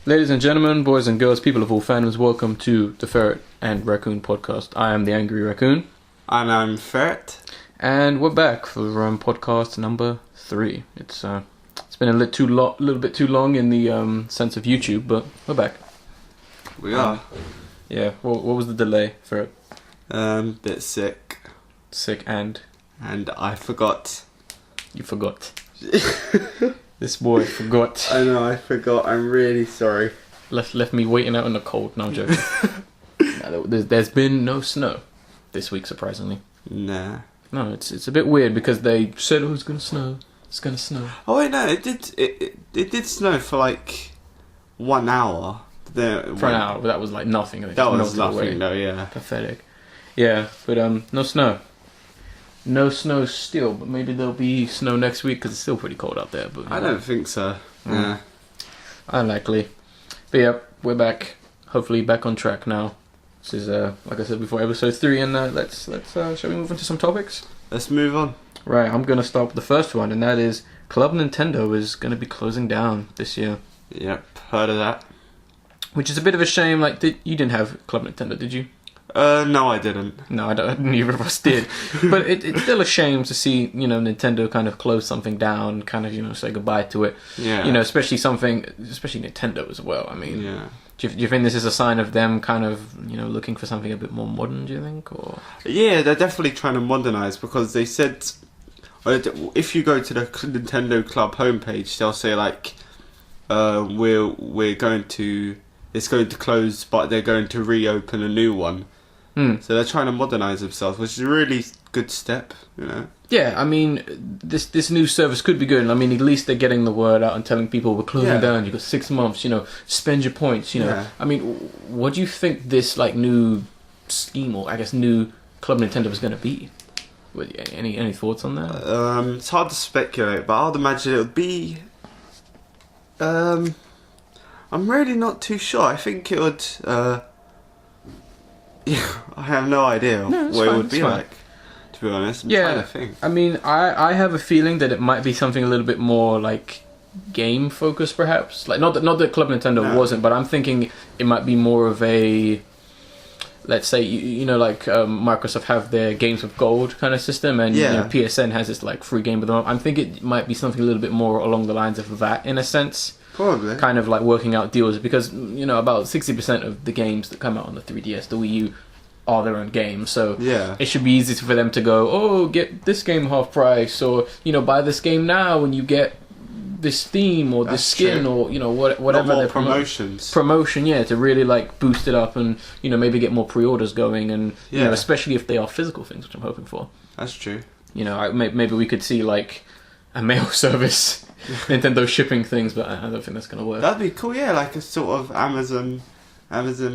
Ladies and gentlemen, boys and girls, people of all fandoms, welcome to the Ferret and Raccoon podcast. I am the Angry Raccoon. And I'm Ferret. And we're back for podcast number 3. It's been a little bit too long in the sense of YouTube, but we're back. We are. Yeah, what was the delay, Ferret? Bit sick. Sick and I forgot. You forgot. This boy forgot. I know, I forgot. I'm really sorry. Left me waiting out in the cold. No, I'm joking. There's been no snow this week, surprisingly. Nah. No, it's a bit weird because they said it was gonna snow. It's gonna snow. Oh wait, no, it did snow for like 1 hour. For an hour, but that was like nothing. That was nothing, no, yeah. Pathetic. Yeah, but no snow. No snow still, but maybe there'll be snow next week because it's still pretty cold out there. But I don't think so. Yeah. Unlikely. But yeah, we're back. Hopefully back on track now. This is like I said before, episode 3, and let's shall we move on to some topics? Let's move on. Right, I'm gonna start with the first one, and that is Club Nintendo is gonna be closing down this year. Yep, heard of that. Which is a bit of a shame. Like, you didn't have Club Nintendo, did you? No, I didn't. No, I don't. Neither of us did. But it's still a shame to see, Nintendo kind of close something down, kind of, say goodbye to it. Yeah. Especially Nintendo as well. I mean, yeah. Do you think this is a sign of them kind of, looking for something a bit more modern, do you think? Or yeah, they're definitely trying to modernize because they said, if you go to the Nintendo Club homepage, they'll say like, it's going to close, but they're going to reopen a new one. So they're trying to modernise themselves, which is a really good step, Yeah, I mean, this new service could be good. I mean, at least they're getting the word out and telling people we're closing down. You've got 6 months, spend your points, Yeah. I mean, what do you think this like new scheme, or I guess new Club Nintendo is going to be? Any thoughts on that? It's hard to speculate, but I'd imagine it would be. I'm really not too sure. I think it would. Yeah, I have no idea what it would be like. To be honest, I'm trying to think. I mean, I have a feeling that it might be something a little bit more like game focused, perhaps. Like not that Club Nintendo wasn't, but I'm thinking it might be more of a. Let's say like Microsoft have their games with gold kind of system, and PSN has this like free game with them. I'm thinking it might be something a little bit more along the lines of that in a sense. Probably. Kind of like working out deals because, about 60% of the games that come out on the 3DS, the Wii U, are their own games. So it should be easy for them to go, oh, get this game half price, or, buy this game now and you get this theme or this skin true. Or, whatever. More promotions. Promotion, to really like boost it up and, maybe get more pre-orders going and, especially if they are physical things, which I'm hoping for. That's true. Maybe we could see like a mail service. Nintendo shipping things, but I don't think that's going to work. That'd be cool, like a sort of Amazon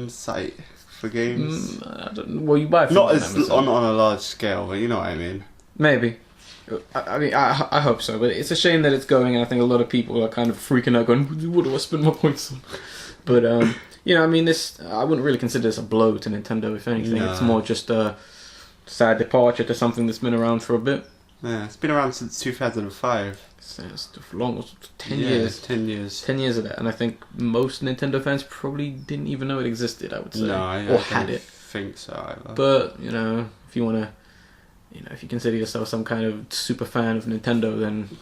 site for games. Well, you buy it from not as Amazon. on a large scale, but you know what I mean. Maybe. I hope so, but it's a shame that it's going, and I think a lot of people are kind of freaking out, going, "What do I spend my points on?" But I mean, this I wouldn't really consider this a blow to Nintendo. If anything, it's more just a sad departure to something that's been around for a bit. Yeah, it's been around since 2005. It's long, 10 years. 10 years. 10 years of that, and I think most Nintendo fans probably didn't even know it existed, I would say. No, I had it. Think so either. But, if you want to, if you consider yourself some kind of super fan of Nintendo, then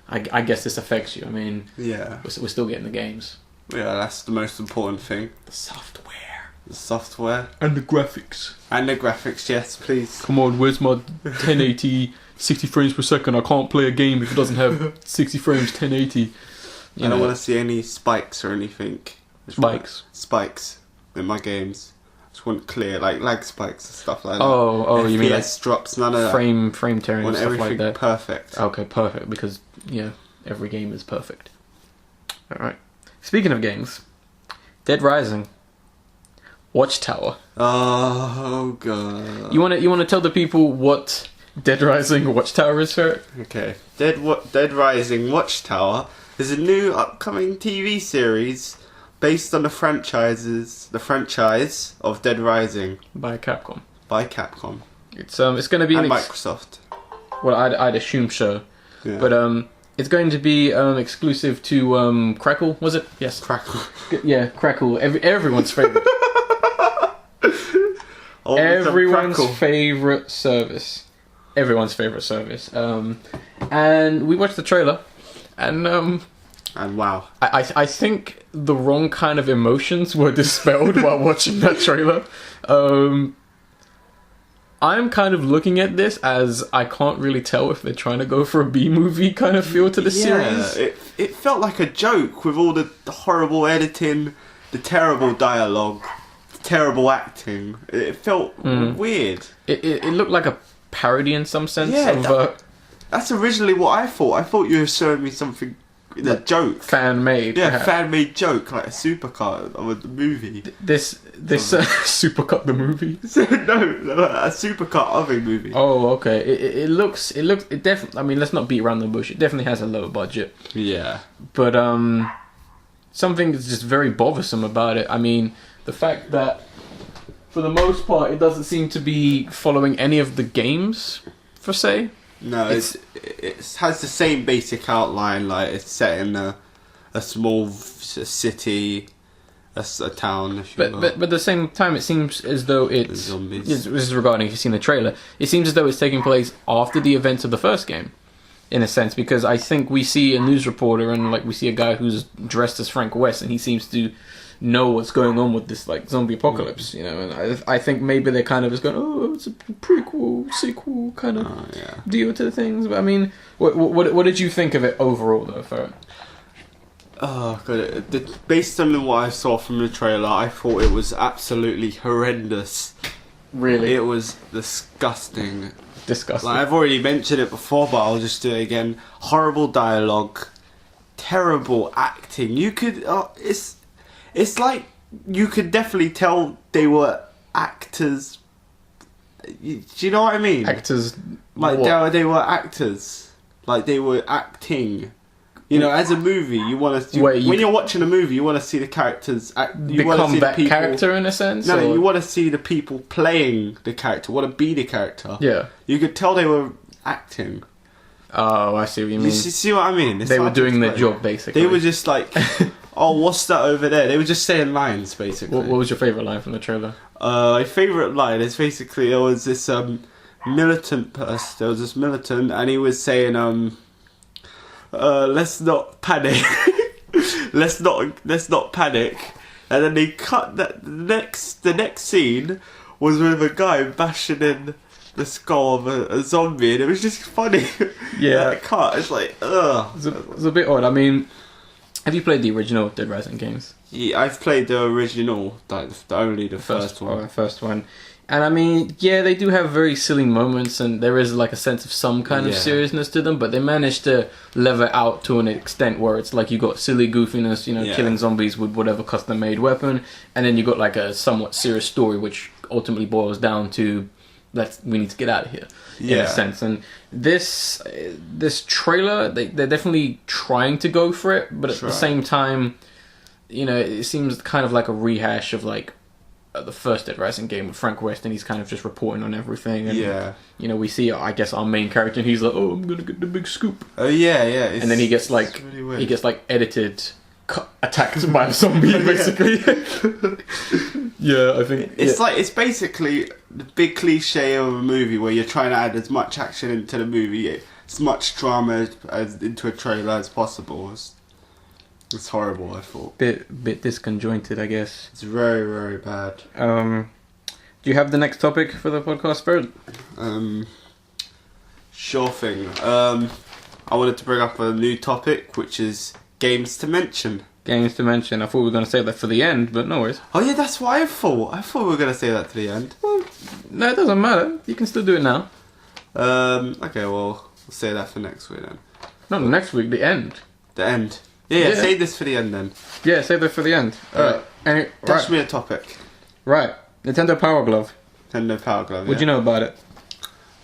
I guess this affects you. I mean, we're still getting the games. Yeah, that's the most important thing. The software. The software. And the graphics. And the graphics, yes, please. Come on, where's my 1080... 60 frames per second. I can't play a game if it doesn't have 60 frames 1080. I don't want to see any spikes or anything. Spikes in my games. I just want clear, like lag spikes and stuff like that. Oh, you mean like drops, none of that. Frame tearing and want stuff like that. Perfect. Okay, perfect, because every game is perfect. Alright. Speaking of games, Dead Rising. Watchtower. Oh god. You wanna tell the people what Dead Rising Watchtower is, Ferret? Okay. Dead Rising Watchtower is a new upcoming TV series based on the franchise of Dead Rising by Capcom. It's going to be and Microsoft. Well, I'd assume so. Yeah. But It's going to be exclusive to Crackle, was it? Yes. Crackle. Yeah, Crackle. Everyone's favorite. Everyone's favorite service. Everyone's favorite service. And we watched the trailer, and wow. I think the wrong kind of emotions were dispelled while watching that trailer. I'm kind of looking at this as I can't really tell if they're trying to go for a B-movie kind of feel to the series. It felt like a joke with all the horrible editing, the terrible dialogue, the terrible acting. It felt weird. It looked like a parody in some sense. Yeah, that's originally what I thought. I thought you were showing me something, a joke. Fan-made. Yeah, perhaps. fan-made joke, like a supercut of the movie. This Supercut the movie? No, a supercut of a movie. Oh, okay. It definitely. I mean, let's not beat around the bush. It definitely has a lower budget. Yeah. But something that's just very bothersome about it. I mean, the fact that for the most part it doesn't seem to be following any of the games, per se. No, it has the same basic outline. Like it's set in a small city, a town. If you will. But at the same time, it seems as though it's zombies. This is regarding if you've seen the trailer. It seems as though it's taking place after the events of the first game, in a sense, because I think we see a news reporter and like we see a guy who's dressed as Frank West, and he seems to know what's going on with this like zombie apocalypse, you know. And I think maybe they're kind of just going, oh, it's a prequel, sequel kind of deal to the things. But I mean, what did you think of it overall, though, Ferret? Oh god! Based on what I saw from the trailer, I thought it was absolutely horrendous. Really, it was disgusting. Disgusting. Like, I've already mentioned it before, but I'll just do it again. Horrible dialogue, terrible acting. You could, it's like you could definitely tell they were actors. Do you know what I mean? Actors, like they were actors, like they were acting. You know, as a movie, you want to. When you're watching a movie, you want to see the characters become that character in a sense. No, you want to see the people playing the character. Want to be the character. Yeah, you could tell they were acting. Oh, I see what you mean. You see what I mean? They were doing their job, basically. They were just like, oh, what's that over there? They were just saying lines, basically. What was your favourite line from the trailer? My favourite line is basically there was this militant person. There was this militant, and he was saying, let's not panic. let's not panic. And then they cut that. The next scene was with a guy bashing in the skull of a zombie, and it was just funny. Yeah, that cut. It's like, ugh. It's a bit odd. I mean, have you played the original Dead Rising games? Yeah, I've played the original, like the first one. First one. And I mean, yeah, they do have very silly moments, and there is like a sense of some kind of seriousness to them, but they managed to level it out to an extent where it's like you got silly goofiness, you know, killing zombies with whatever custom-made weapon, and then you got like a somewhat serious story, which ultimately boils down to we need to get out of here, in a sense. And this trailer, they're definitely trying to go for it, but at the same time, you know, it seems kind of like a rehash of like the first Dead Rising game with Frank West, and he's kind of just reporting on everything. And, you know, we see, I guess, our main character, and he's like, "Oh, I'm gonna get the big scoop." Oh yeah. And then he gets like edited, attacked by a zombie, basically. Yeah, I think it's basically the big cliche of a movie where you're trying to add as much action into the movie, as much drama as into a trailer as possible. It's horrible, I thought. Bit disconjointed, I guess. It's very, very bad. Do you have the next topic for the podcast, Bird? Sure thing. I wanted to bring up a new topic, which is games to mention. Games to mention. I thought we were going to say that for the end, but no worries. Oh yeah, that's what I thought. I thought we were going to say that to the end. Well, no, it doesn't matter. You can still do it now. Okay, well, we'll say that for next week then. No, next week, the end. The end. Yeah, save this for the end then. Yeah, save that for the end. Alright. Dash me a topic. Right. Nintendo Power Glove. Nintendo Power Glove, What do you know about it?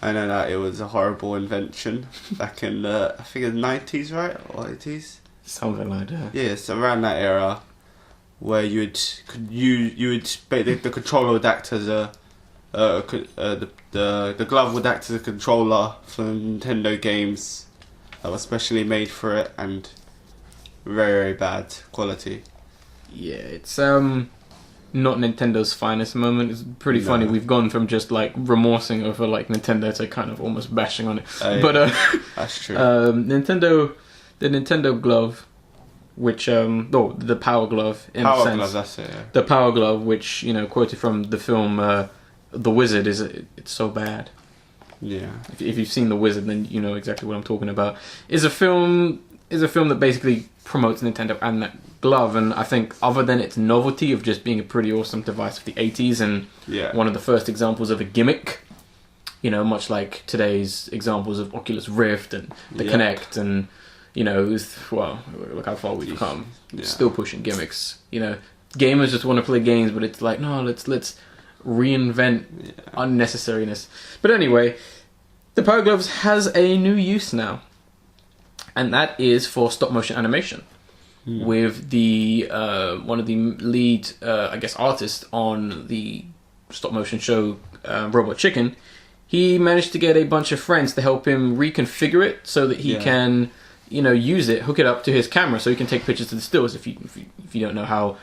I know that it was a horrible invention back in I think the 90s, right? Or 80s? Something like that. Yeah, it's around that era where you would the controller would act as the glove would act as a controller for Nintendo games, that was specially made for it, and very, very bad quality. Yeah, it's not Nintendo's finest moment. It's pretty funny. We've gone from just like remorsing over like Nintendo to kind of almost bashing on it. But that's true. The Nintendo Glove, which the Power Glove in a sense. Glove, that's it. Yeah. The Power Glove, which quoted from the film The Wizard, it's so bad. Yeah. If you've seen The Wizard, then you know exactly what I'm talking about. Is a film that basically promotes Nintendo and that glove, and I think other than its novelty of just being a pretty awesome device of the 80s and one of the first examples of a gimmick, much like today's examples of Oculus Rift and the Kinect, and look how far we've come. Still pushing gimmicks. Gamers just want to play games, but it's like, no, let's reinvent unnecessariness. But anyway, the Power Gloves has a new use now, and that is for stop motion animation. With the one of the lead artists on the stop motion show Robot Chicken, he managed to get a bunch of friends to help him reconfigure it so that he can use it, hook it up to his camera so he can take pictures of the stills if you don't know how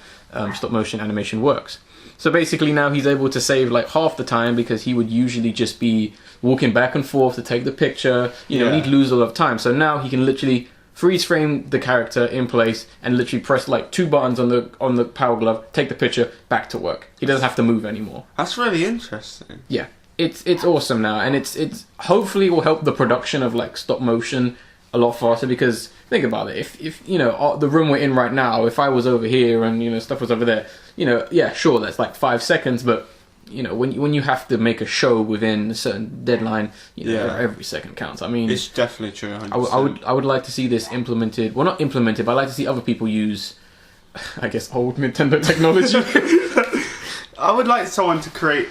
stop motion animation works. So basically now he's able to save like half the time, because he would usually just be walking back and forth to take the picture, and he'd lose a lot of time. So now he can literally freeze frame the character in place and literally press like 2 buttons on the Power Glove, take the picture, back to work. He doesn't have to move anymore. That's really interesting. Yeah. It's awesome now, and it's hopefully will help the production of like stop motion a lot faster, because think about it, if the room we're in right now, if I was over here and stuff was over there, sure, that's like 5 seconds, but when you have to make a show within a certain deadline, every second counts. I mean, it's definitely true. 100%. I would like to see this implemented. Well, not implemented, but I'd like to see other people use, I guess, old Nintendo technology. I would like someone to create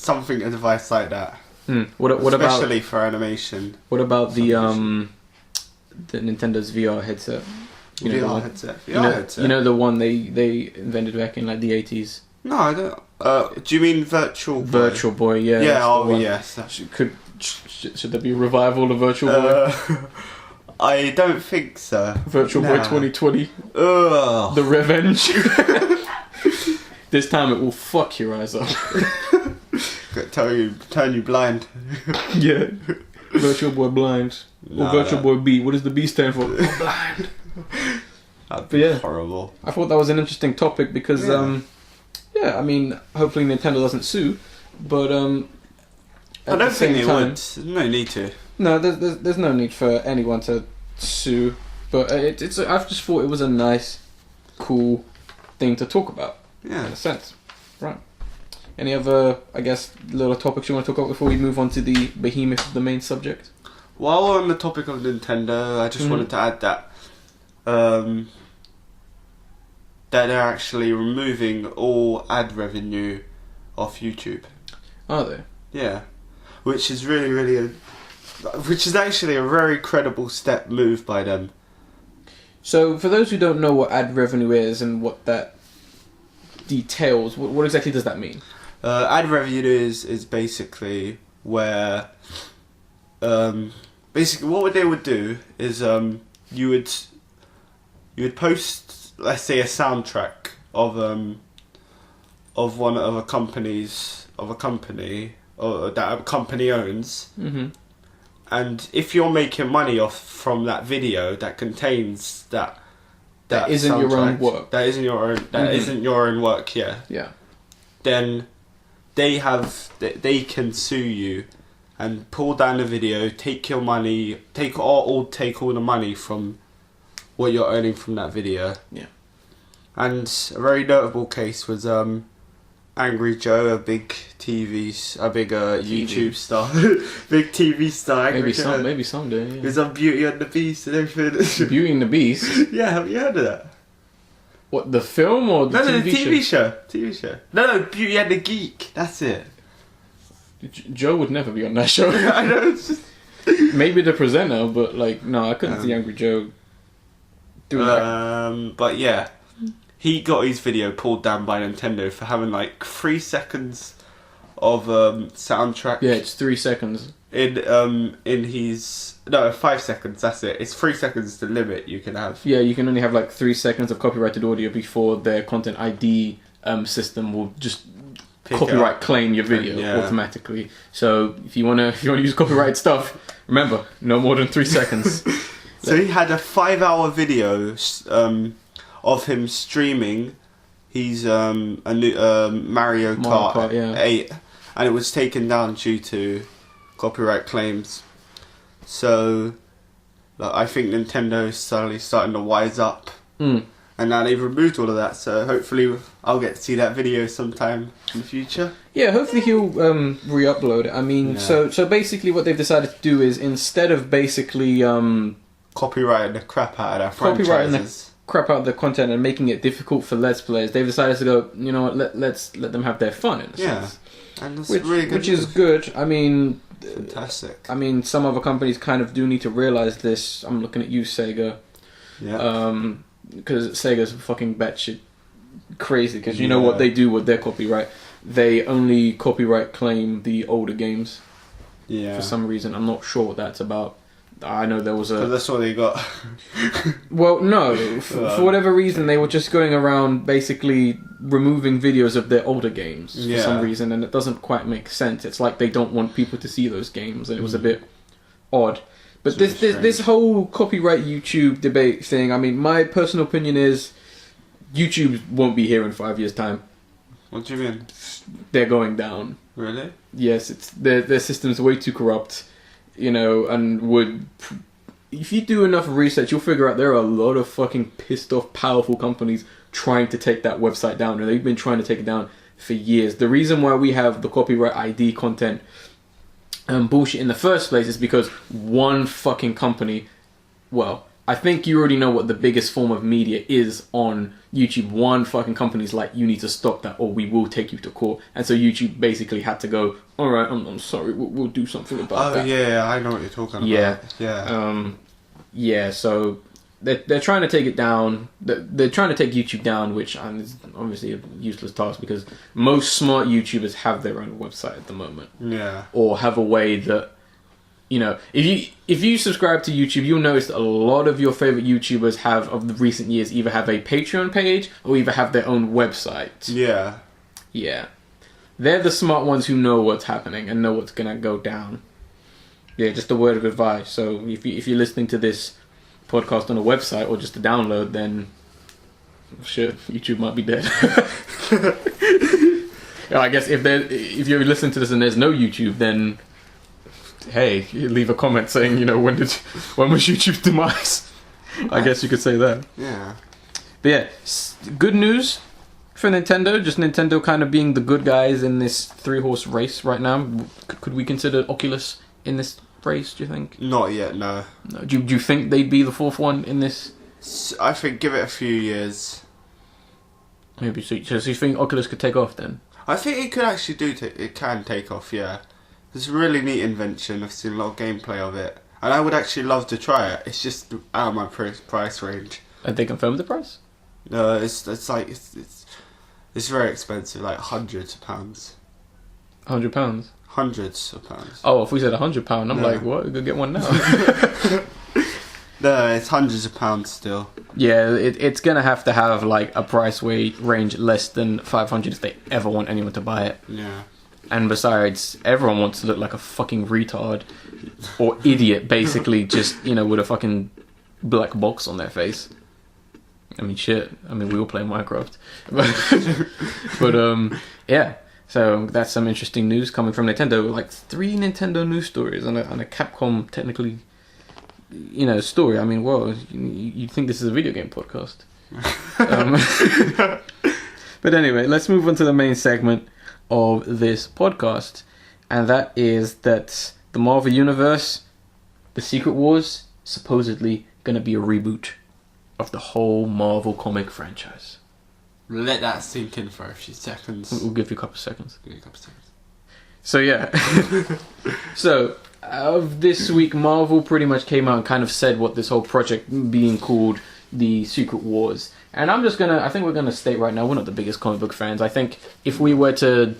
a device like that. What especially for animation. What about the Nintendo's VR headset? VR headset. The one they invented back in like the 80s. No, I don't. Do you mean Virtual Boy? Virtual Boy, yeah. Yeah, yes. Should there be a revival of Virtual Boy? I don't think so. Virtual Boy 2020. Ugh. The Revenge. This time it will fuck your eyes up. Turn you blind. Yeah. Virtual Boy Blind. Or Virtual Boy B. What does the B stand for? I'm blind. That'd be horrible. I thought that was an interesting topic because, I mean, hopefully Nintendo doesn't sue, but I don't think they would. There's no need to. No, there's no need for anyone to sue, but it's. I've just thought it was a nice, cool thing to talk about. Yeah, in a sense, right? Any other, I guess, little topics you want to talk about before we move on to the behemoth of the main subject? While we're on the topic of Nintendo, I just wanted to add that that they're actually removing all ad revenue off YouTube. Are they? Yeah, which is which is actually a very credible move by them. So, for those who don't know what ad revenue is and what that details, what exactly does that mean? Ad revenue is basically where, basically what they would do is you would post, let's say, a soundtrack of one of a company or that a company owns, and if you're making money from that video that contains that isn't soundtrack, your own work, that isn't your own work, yeah, then they can sue you and pull down the video, take your money, take all the money from what you're earning from that video. Yeah. And a very notable case was Angry Joe, a big YouTube star, big TV star. Maybe someday. Yeah. He's on Beauty and the Beast and everything. Beauty and the Beast. Yeah, have you heard of that? What, the film or the TV show? TV show. No, Beauty and the Geek. That's it. Joe would never be on that show. I know. It's just... Maybe the presenter, but no, I couldn't see Angry Joe doing that. But yeah, he got his video pulled down by Nintendo for having like 3 seconds of soundtrack. Yeah, it's 3 seconds. in his 5 seconds. That's it. It's 3 seconds the limit you can have. Yeah, you can only have like 3 seconds of copyrighted audio before their content ID system will just copyright claim your video automatically. So if you wanna use copyrighted stuff, remember, no more than 3 seconds. So he had a 5-hour video of him streaming. He's a new Mario Kart 8, and it was taken down due to copyright claims. So I think Nintendo's slowly starting to wise up. And now they've removed all of that, so hopefully I'll get to see that video sometime in the future. Yeah, hopefully he'll re-upload it. I mean, so basically what they've decided to do is, instead of basically copyrighting the crap out of their franchises, crap out the content and making it difficult for Let's Players, they've decided to go, you know what, let's let them have their fun in a sense. And that's really good. Which is good. I mean, fantastic. I mean, some other companies kind of do need to realize this. I'm looking at you, Sega. Yeah. Because Sega's fucking batshit crazy. Because you know what they do with their copyright? They only copyright claim the older games. Yeah. For some reason, I'm not sure what that's about. I know there was a. But that's what they got. Well, no. For whatever reason, they were just going around basically removing videos of their older games for some reason, and it doesn't quite make sense. It's like they don't want people to see those games, and it was a bit odd. But this whole copyright YouTube debate thing, I mean, my personal opinion is YouTube won't be here in 5 years' time. What do you mean? They're going down. Really? Yes, it's their system's way too corrupt, you know, and if you do enough research, you'll figure out there are a lot of fucking pissed off, powerful companies trying to take that website down, and they've been trying to take it down for years. The reason why we have the copyright ID content bullshit in the first place is because one fucking company, well, I think you already know what the biggest form of media is on YouTube. One fucking company's like, you need to stop that or we will take you to court. And so YouTube basically had to go, alright, I'm sorry, we'll do something about that. Oh yeah, I know what you're talking about. Yeah, so they're trying to take it down. They're trying to take YouTube down, which is obviously a useless task because most smart YouTubers have their own website at the moment. Yeah. Or have a way that, you know, if you subscribe to YouTube, you'll notice that a lot of your favorite YouTubers of the recent years either have a Patreon page or either have their own website. Yeah. Yeah. They're the smart ones who know what's happening and know what's gonna go down. Yeah, just a word of advice. So if you're listening to this podcast on a website or just a download, then shit, YouTube might be dead. I guess if you're listening to this and there's no YouTube, then hey, leave a comment saying, you know, when was YouTube's demise? I guess you could say that. Yeah. But yeah, good news for Nintendo. Just Nintendo kind of being the good guys in this 3-horse race right now. Could we consider Oculus in this race, do you think? Not yet, no. Do you think they'd be the fourth one in this? I think give it a few years. Maybe so. So you think Oculus could take off then? I think it could actually it can take off, yeah. It's a really neat invention. I've seen a lot of gameplay of it. And I would actually love to try it. It's just out of my price range. And they confirmed the price? No, it's like it's very expensive, like hundreds of pounds. £100? Hundreds of pounds. Oh, if we said £100, I'm like, what? Go get one now. No, it's hundreds of pounds still. Yeah, it's gonna have to have like a price range less than 500 if they ever want anyone to buy it. Yeah. And besides, everyone wants to look like a fucking retard or idiot, basically, just, you know, with a fucking black box on their face. I mean, shit. I mean, we all play Minecraft. But yeah. So that's some interesting news coming from Nintendo. Like 3 Nintendo news stories and a Capcom, technically, you know, story. I mean, well, you'd think this is a video game podcast. But anyway, let's move on to the main segment of this podcast, and that is that the Marvel Universe, the Secret Wars, supposedly gonna be a reboot of the whole Marvel comic franchise. Let that sink in for a few seconds. We'll give you a couple of seconds. So yeah. So of this week, Marvel pretty much came out and kind of said what this whole project being called the Secret Wars. And I think we're gonna state right now, we're not the biggest comic book fans. I think if we were to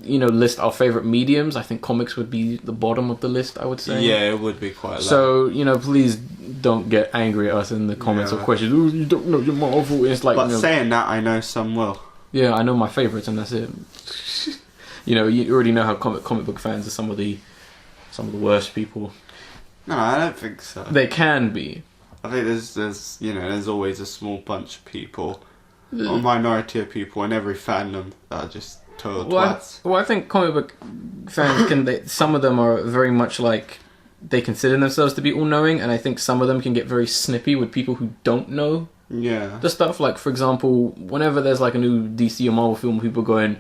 list our favorite mediums, I think comics would be the bottom of the list, I would say. Yeah, it would be quite low. So, please don't get angry at us in the comments or questions. Oh, you don't know your Marvel. It's like, but saying that, I know some will. Yeah, I know my favorites, and that's it. You already know how comic book fans are some of the worst people. No, I don't think so. They can be. I think there's always a small bunch of people, a minority of people in every fandom that are just total twats. I think comic book fans some of them are very much like they consider themselves to be all-knowing, and I think some of them can get very snippy with people who don't know the stuff. Like, for example, whenever there's like a new DC or Marvel film, people going,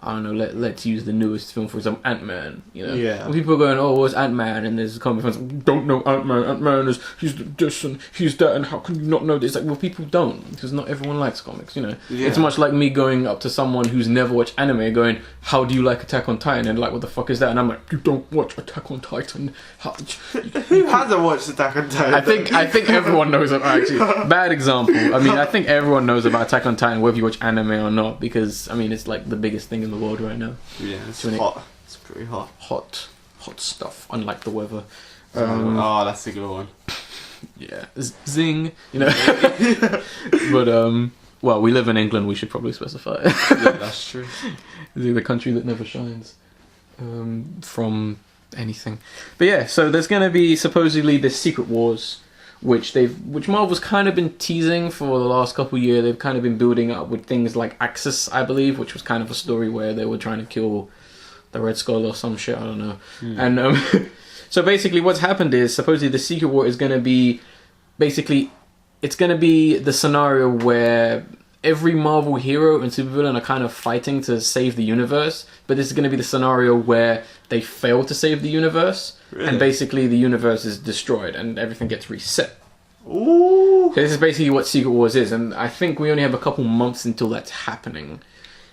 I don't know, let's use the newest film, for example, Ant-Man, Yeah. And people are going, oh, what's Ant-Man? And there's comic fans, don't know Ant-Man. Ant-Man is, he's this and he's that, and how can you not know this? Like, well, people don't, because not everyone likes comics, Yeah. It's much like me going up to someone who's never watched anime, going, how do you like Attack on Titan? And like, what the fuck is that? And I'm like, you don't watch Attack on Titan. Who hasn't watched Attack on Titan? I think everyone knows about, actually, bad example. I mean, I think everyone knows about Attack on Titan, whether you watch anime or not, because, I mean, it's like the biggest thing in the world right now. Yeah, it's hot. It's pretty hot. Hot stuff, unlike the weather. That's a good one. Yeah, zing, But well, we live in England. We should probably specify. Yeah, that's true. The country that never shines from anything. But yeah, so there's going to be supposedly this Secret Wars, which Marvel's kind of been teasing for the last couple of years. They've kind of been building up with things like Axis, I believe, which was kind of a story where they were trying to kill the Red Skull or some shit, I don't know. And so basically what's happened is, supposedly the Secret War is going to be, it's going to be the scenario where every Marvel hero and supervillain are kind of fighting to save the universe, but this is going to be the scenario where they fail to save the universe. Really? And basically the universe is destroyed and everything gets reset. Ooh. So this is basically what Secret Wars is, and I think we only have a couple months until that's happening.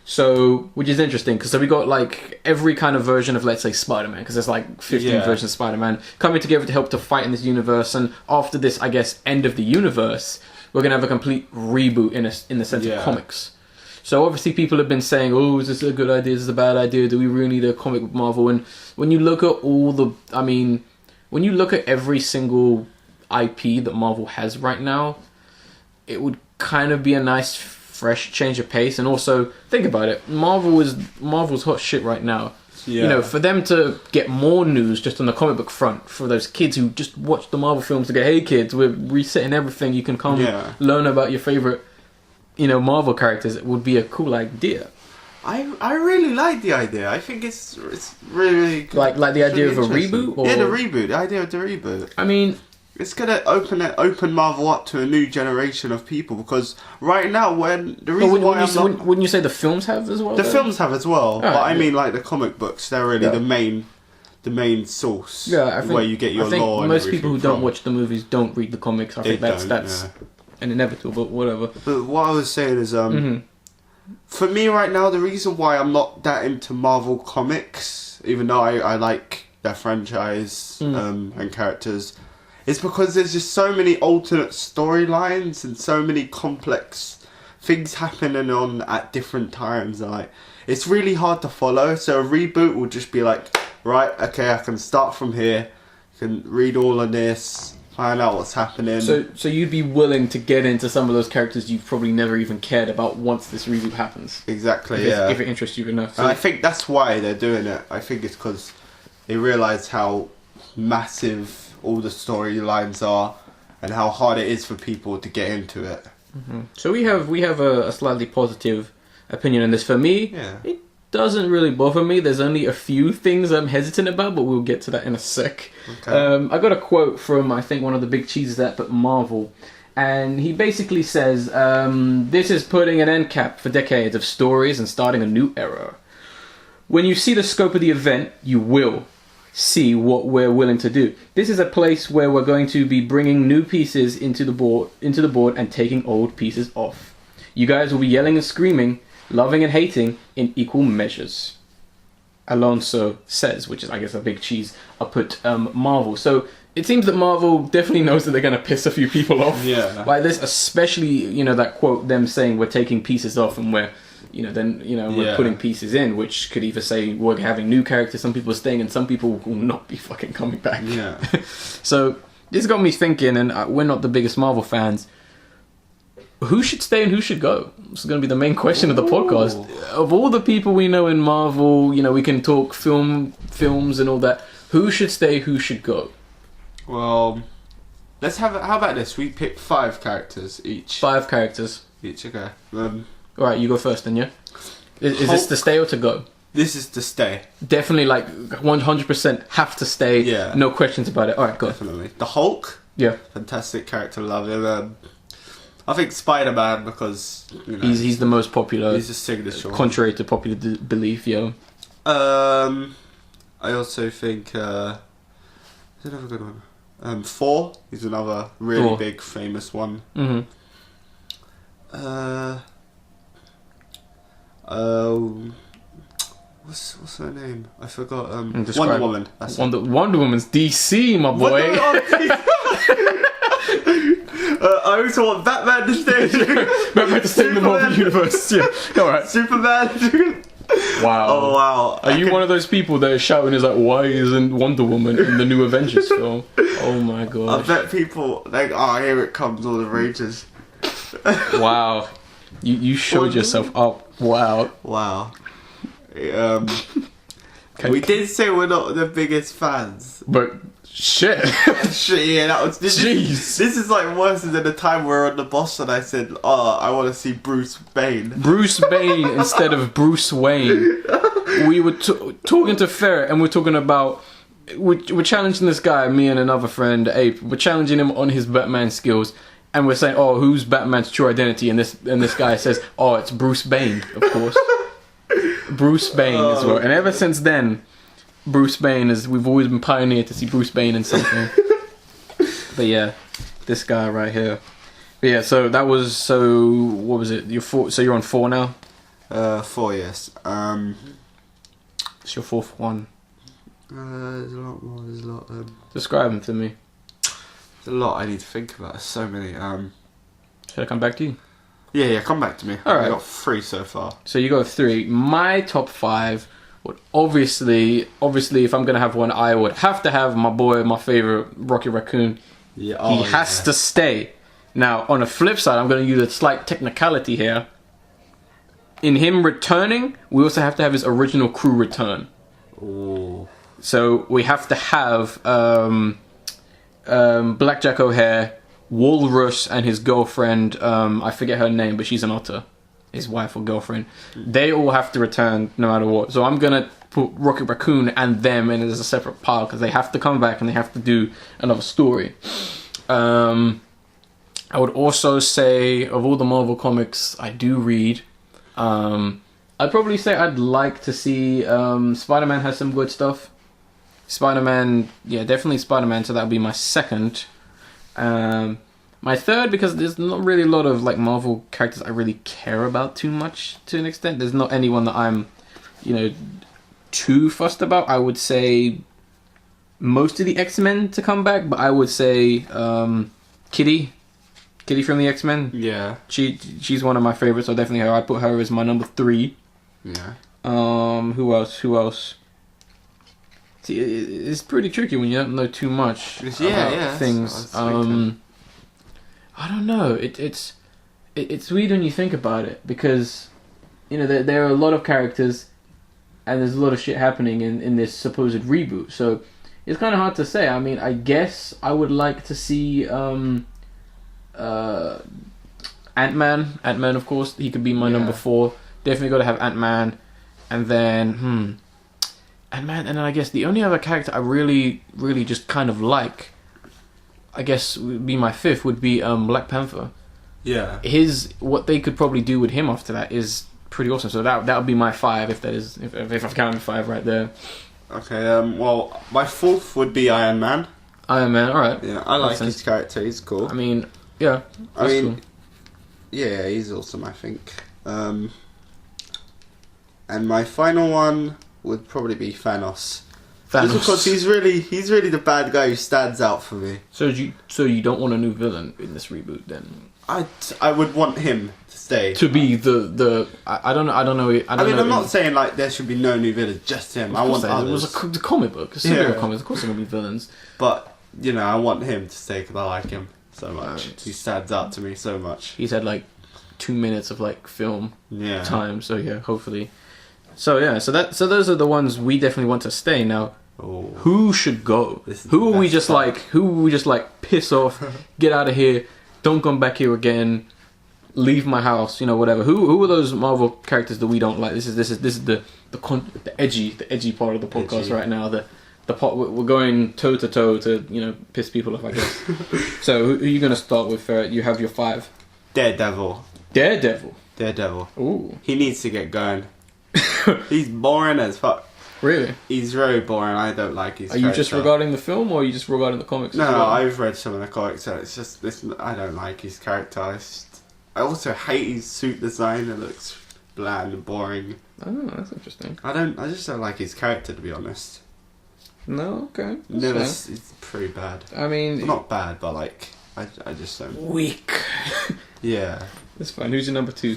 So, which is interesting, because we got like every kind of version of, let's say, Spider-Man, because there's like 15 versions of Spider-Man coming together to help to fight in this universe, and after this, I guess, end of the universe, we're going to have a complete reboot in the sense of comics. So obviously people have been saying, oh, is this a good idea, is this a bad idea, do we really need a comic with Marvel? And when you look at when you look at every single IP that Marvel has right now, it would kind of be a nice fresh change of pace. And also, think about it, Marvel's hot shit right now. Yeah. For them to get more news just on the comic book front, for those kids who just watch the Marvel films to go, hey kids, we're resetting everything, you can come learn about your favorite Marvel characters, it would be a cool idea. I really like the idea. I think it's really good. Like the idea of a reboot? Or? Yeah, the reboot. The idea of the reboot. I mean, it's gonna open Marvel up to a new generation of people, because right now wouldn't you say the films have as well? The films have as well, oh, but I mean, like, the comic books, they're really the main source. Yeah, I think, where you get your lore. And most people who don't watch the movies don't read the comics. I think that's an inevitable, but whatever. But what I was saying is, for me right now, the reason why I'm not that into Marvel comics, even though I like their franchise and characters, is because there's just so many alternate storylines and so many complex things happening on at different times. Like, it's really hard to follow. So a reboot will just be like, right, okay, I can start from here, I can read all of this, find out what's happening. So you'd be willing to get into some of those characters you've probably never even cared about once this reboot happens. Exactly, if it interests you enough. So and I think that's why they're doing it. I think it's because they realise how massive all the storylines are and how hard it is for people to get into it. Mm-hmm. So we have a slightly positive opinion on this. For me, it doesn't really bother me. There's only a few things I'm hesitant about, but we'll get to that in a sec. Okay. I got a quote from, I think, one of the big cheeses at Marvel, and he basically says, this is putting an end cap for decades of stories and starting a new era. When you see the scope of the event, you will see what we're willing to do. This is a place where we're going to be bringing new pieces into the board and taking old pieces off. You guys will be yelling and screaming, loving and hating in equal measures. Alonso says, which is, I guess, a big cheese up at Marvel. So it seems that Marvel definitely knows that they're going to piss a few people off. Yeah. Like this, especially, that quote, them saying we're taking pieces off and we're then we're putting pieces in, which could either say we're having new characters, some people are staying, and some people will not be fucking coming back. Yeah. So this got me thinking, and we're not the biggest Marvel fans. Who should stay and who should go? This is going to be the main question of the podcast. Of all the people we know in Marvel, we can talk films and all that. Who should stay? Who should go? Well, how about this? We pick 5 characters each. 5 characters each. Okay. All right, you go first, then. Yeah. Is this to stay or to go? This is to stay. Definitely, 100% have to stay. Yeah. No questions about it. All right, go. Definitely. The Hulk. Yeah. Fantastic character, love him. I think Spider-Man because he's the most popular. He's a signature. Contrary to popular belief, yeah. I also think there's another good one. Thor. He's another really big famous one. Mm-hmm. What's her name? I forgot. Wonder Woman. Wonder Woman's DC, my boy. I also want Batman to stay. Batman to stay in the Marvel Universe. Yeah. Alright. Superman. Wow. Oh wow. Are you one of those people that are shouting is like, why isn't Wonder Woman in the new Avengers film? Oh my god. I bet people like, here it comes, all the rages. Wow. You showed yourself up. Wow. Wow. We did say we're not the biggest fans. But shit. Shit, yeah, that was this. This is like worse than the time we were on the boss and I said, I want to see Bruce Bane. Bruce Bane instead of Bruce Wayne. We were talking to Ferret and we're talking about we're challenging this guy, me and another friend, Ape. We're challenging him on his Batman skills. And we're saying, who's Batman's true identity? And this guy says, it's Bruce Bane, of course. Bruce Bane as well. And ever since then, Bruce Bane we've always been pioneered to see Bruce Bane in something. But yeah, this guy right here. But yeah, what was it? You're 4, so you're on 4 now? 4, yes. It's your 4th one. There's a lot more, there's a lot. Describe them to me. There's a lot I need to think about, there's so many. Should I come back to you? Yeah, come back to me. Alright. I got 3 so far. So you got 3. My top 5 would obviously, if I'm going to have one, I would have to have my boy, my favourite, Rocket Raccoon. Yeah, he has to stay. Now, on the flip side, I'm going to use a slight technicality here. In him returning, we also have to have his original crew return. Ooh. So we have to have Blackjack O'Hare, Walrus and his girlfriend, I forget her name, but she's an otter, his wife or girlfriend. They all have to return no matter what. So I'm gonna put Rocket Raccoon and them in as a separate pile because they have to come back and they have to do another story. I would also say, of all the Marvel comics I do read, I'd probably say I'd like to see Spider-Man has some good stuff. Spider-Man, yeah, definitely Spider-Man, so that would be my 2nd. My 3rd, because there's not really a lot of Marvel characters I really care about too much to an extent. There's not anyone that I'm, too fussed about. I would say most of the X-Men to come back, but I would say Kitty from the X-Men. Yeah. She's one of my favorites, so definitely her. I put her as my number 3. Yeah. Who else? See, it's pretty tricky when you don't know too much about things. I don't know. It's weird when you think about it because there are a lot of characters and there's a lot of shit happening in this supposed reboot. So it's kind of hard to say. I mean, I guess I would like to see Ant-Man. Ant-Man, of course, he could be my number 4. Definitely got to have Ant-Man, and then Ant-Man, and then I guess the only other character I really, really just kind of like, I guess would be my 5th, would be Black Panther. Yeah. What they could probably do with him after that is pretty awesome. So that would be my 5 if I've counted 5 right there. Okay. Well, my 4th would be Iron Man. Iron Man. All right. Yeah, I like his character. He's cool. I mean, yeah. Cool. Yeah, he's awesome. I think. And my final one would probably be Thanos. Just because he's really the bad guy who stands out for me. So you don't want a new villain in this reboot then? I would want him to stay. To be I don't know. I mean, I'm not saying like there should be no new villains, just him. I want others. It was a comic book, a superhero comic. Of course, there will be villains. But you know, I want him to stay because I like him so much. He stands out to me so much. He's had like 2 minutes of like film time, so yeah, hopefully. So yeah, so those are the ones we definitely want to stay. Now, who should go? Who are we just like piss off, get out of here, don't come back here again, leave my house, you know, whatever. Who are those Marvel characters that we don't like? This is the edgy part of the podcast right now. The part we're going toe to toe to, you know, piss people off, I guess. So who are you gonna start with, Ferret? You have your 5. Daredevil. Ooh. He needs to get going. He's boring as fuck. Really? He's very boring. I don't like his character. You just regarding the film, or are you just regarding the comics? No, I've read some of the comics, and it's just I don't like his character. I also hate his suit design. It looks bland and boring. Oh, that's interesting. I just don't like his character, to be honest. No, okay. It's pretty bad. I mean, not bad, but like I just don't. Weak. Yeah. That's fine. Who's your number 2?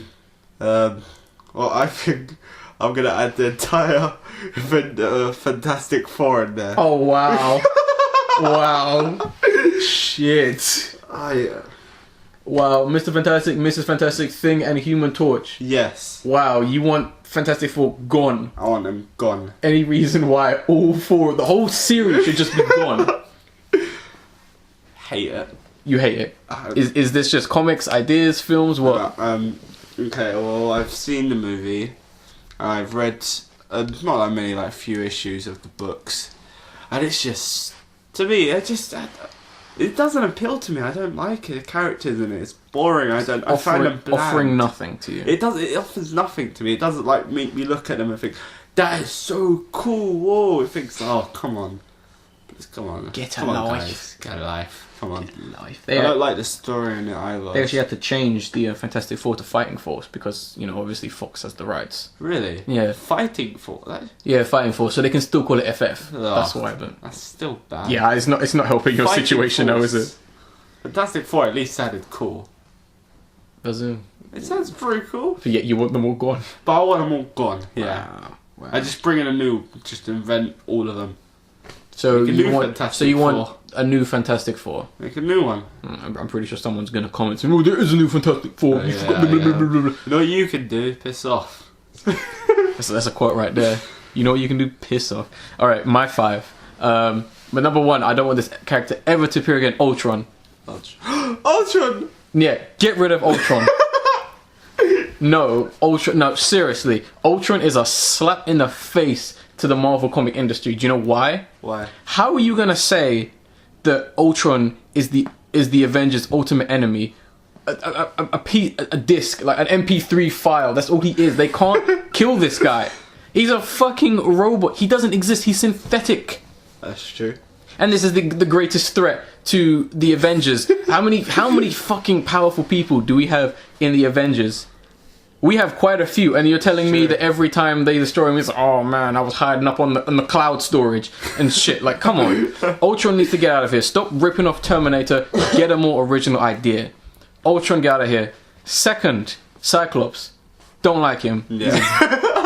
Well, I think I'm gonna add the entire Fantastic Four in there. Oh wow! Wow! Shit! Wow, Mr. Fantastic, Mrs. Fantastic, Thing, and Human Torch. Yes. Wow, you want Fantastic Four gone? I want them gone. Any reason why all 4, the whole series should just be gone? Hate it. You hate it. Is this just comics, ideas, films, what? Okay, well, I've seen the movie. I've read not that many, like few issues of the books, and it's just, to me, it doesn't appeal to me. I don't like it. The characters in it, it's boring. I find them bland. Offering nothing to you. It offers nothing to me. It doesn't like make me look at them and think that is so cool. Whoa! It thinks, oh, come on, come on, get a life, guys. Get a life. Come on. Life. I don't like the story in it either. They actually had to change the Fantastic Four to Fighting Force because, you know, obviously Fox has the rights. Really? Yeah. Fighting Force? Yeah, Fighting Force. So they can still call it FF. Oh, that's why. But that's still bad. Yeah, it's not helping your Fighting situation now, is it? Fantastic Four at least sounded cool. Does it? It sounds pretty cool. But yet you want them all gone. But I want them all gone. Yeah. Wow. I just bring in just invent all of them. So you want a new Fantastic Four? Make a new one. I'm pretty sure someone's going to comment saying, "Oh, there is a new Fantastic Four." You know what you can do? Piss off. That's a quote right there. You know what you can do? Piss off. All right, my 5. But number 1, I don't want this character ever to appear again. Ultron. Ultron. Yeah, get rid of Ultron. No, Ultron. No, seriously, Ultron is a slap in the face to the Marvel comic industry. Do you know why? Why? How are you gonna say that Ultron is the Avengers' ultimate enemy? A disc, like an MP3 file. That's all he is. They can't kill this guy. He's a fucking robot. He doesn't exist. He's synthetic. That's true. And this is the greatest threat to the Avengers. How many fucking powerful people do we have in the Avengers? We have quite a few, and you're telling me that every time they destroy him, it's like, oh man, I was hiding up on the cloud storage and shit. Like, come on. Ultron needs to get out of here. Stop ripping off Terminator. Get a more original idea. Ultron, get out of here. Second, Cyclops. Don't like him. Yeah.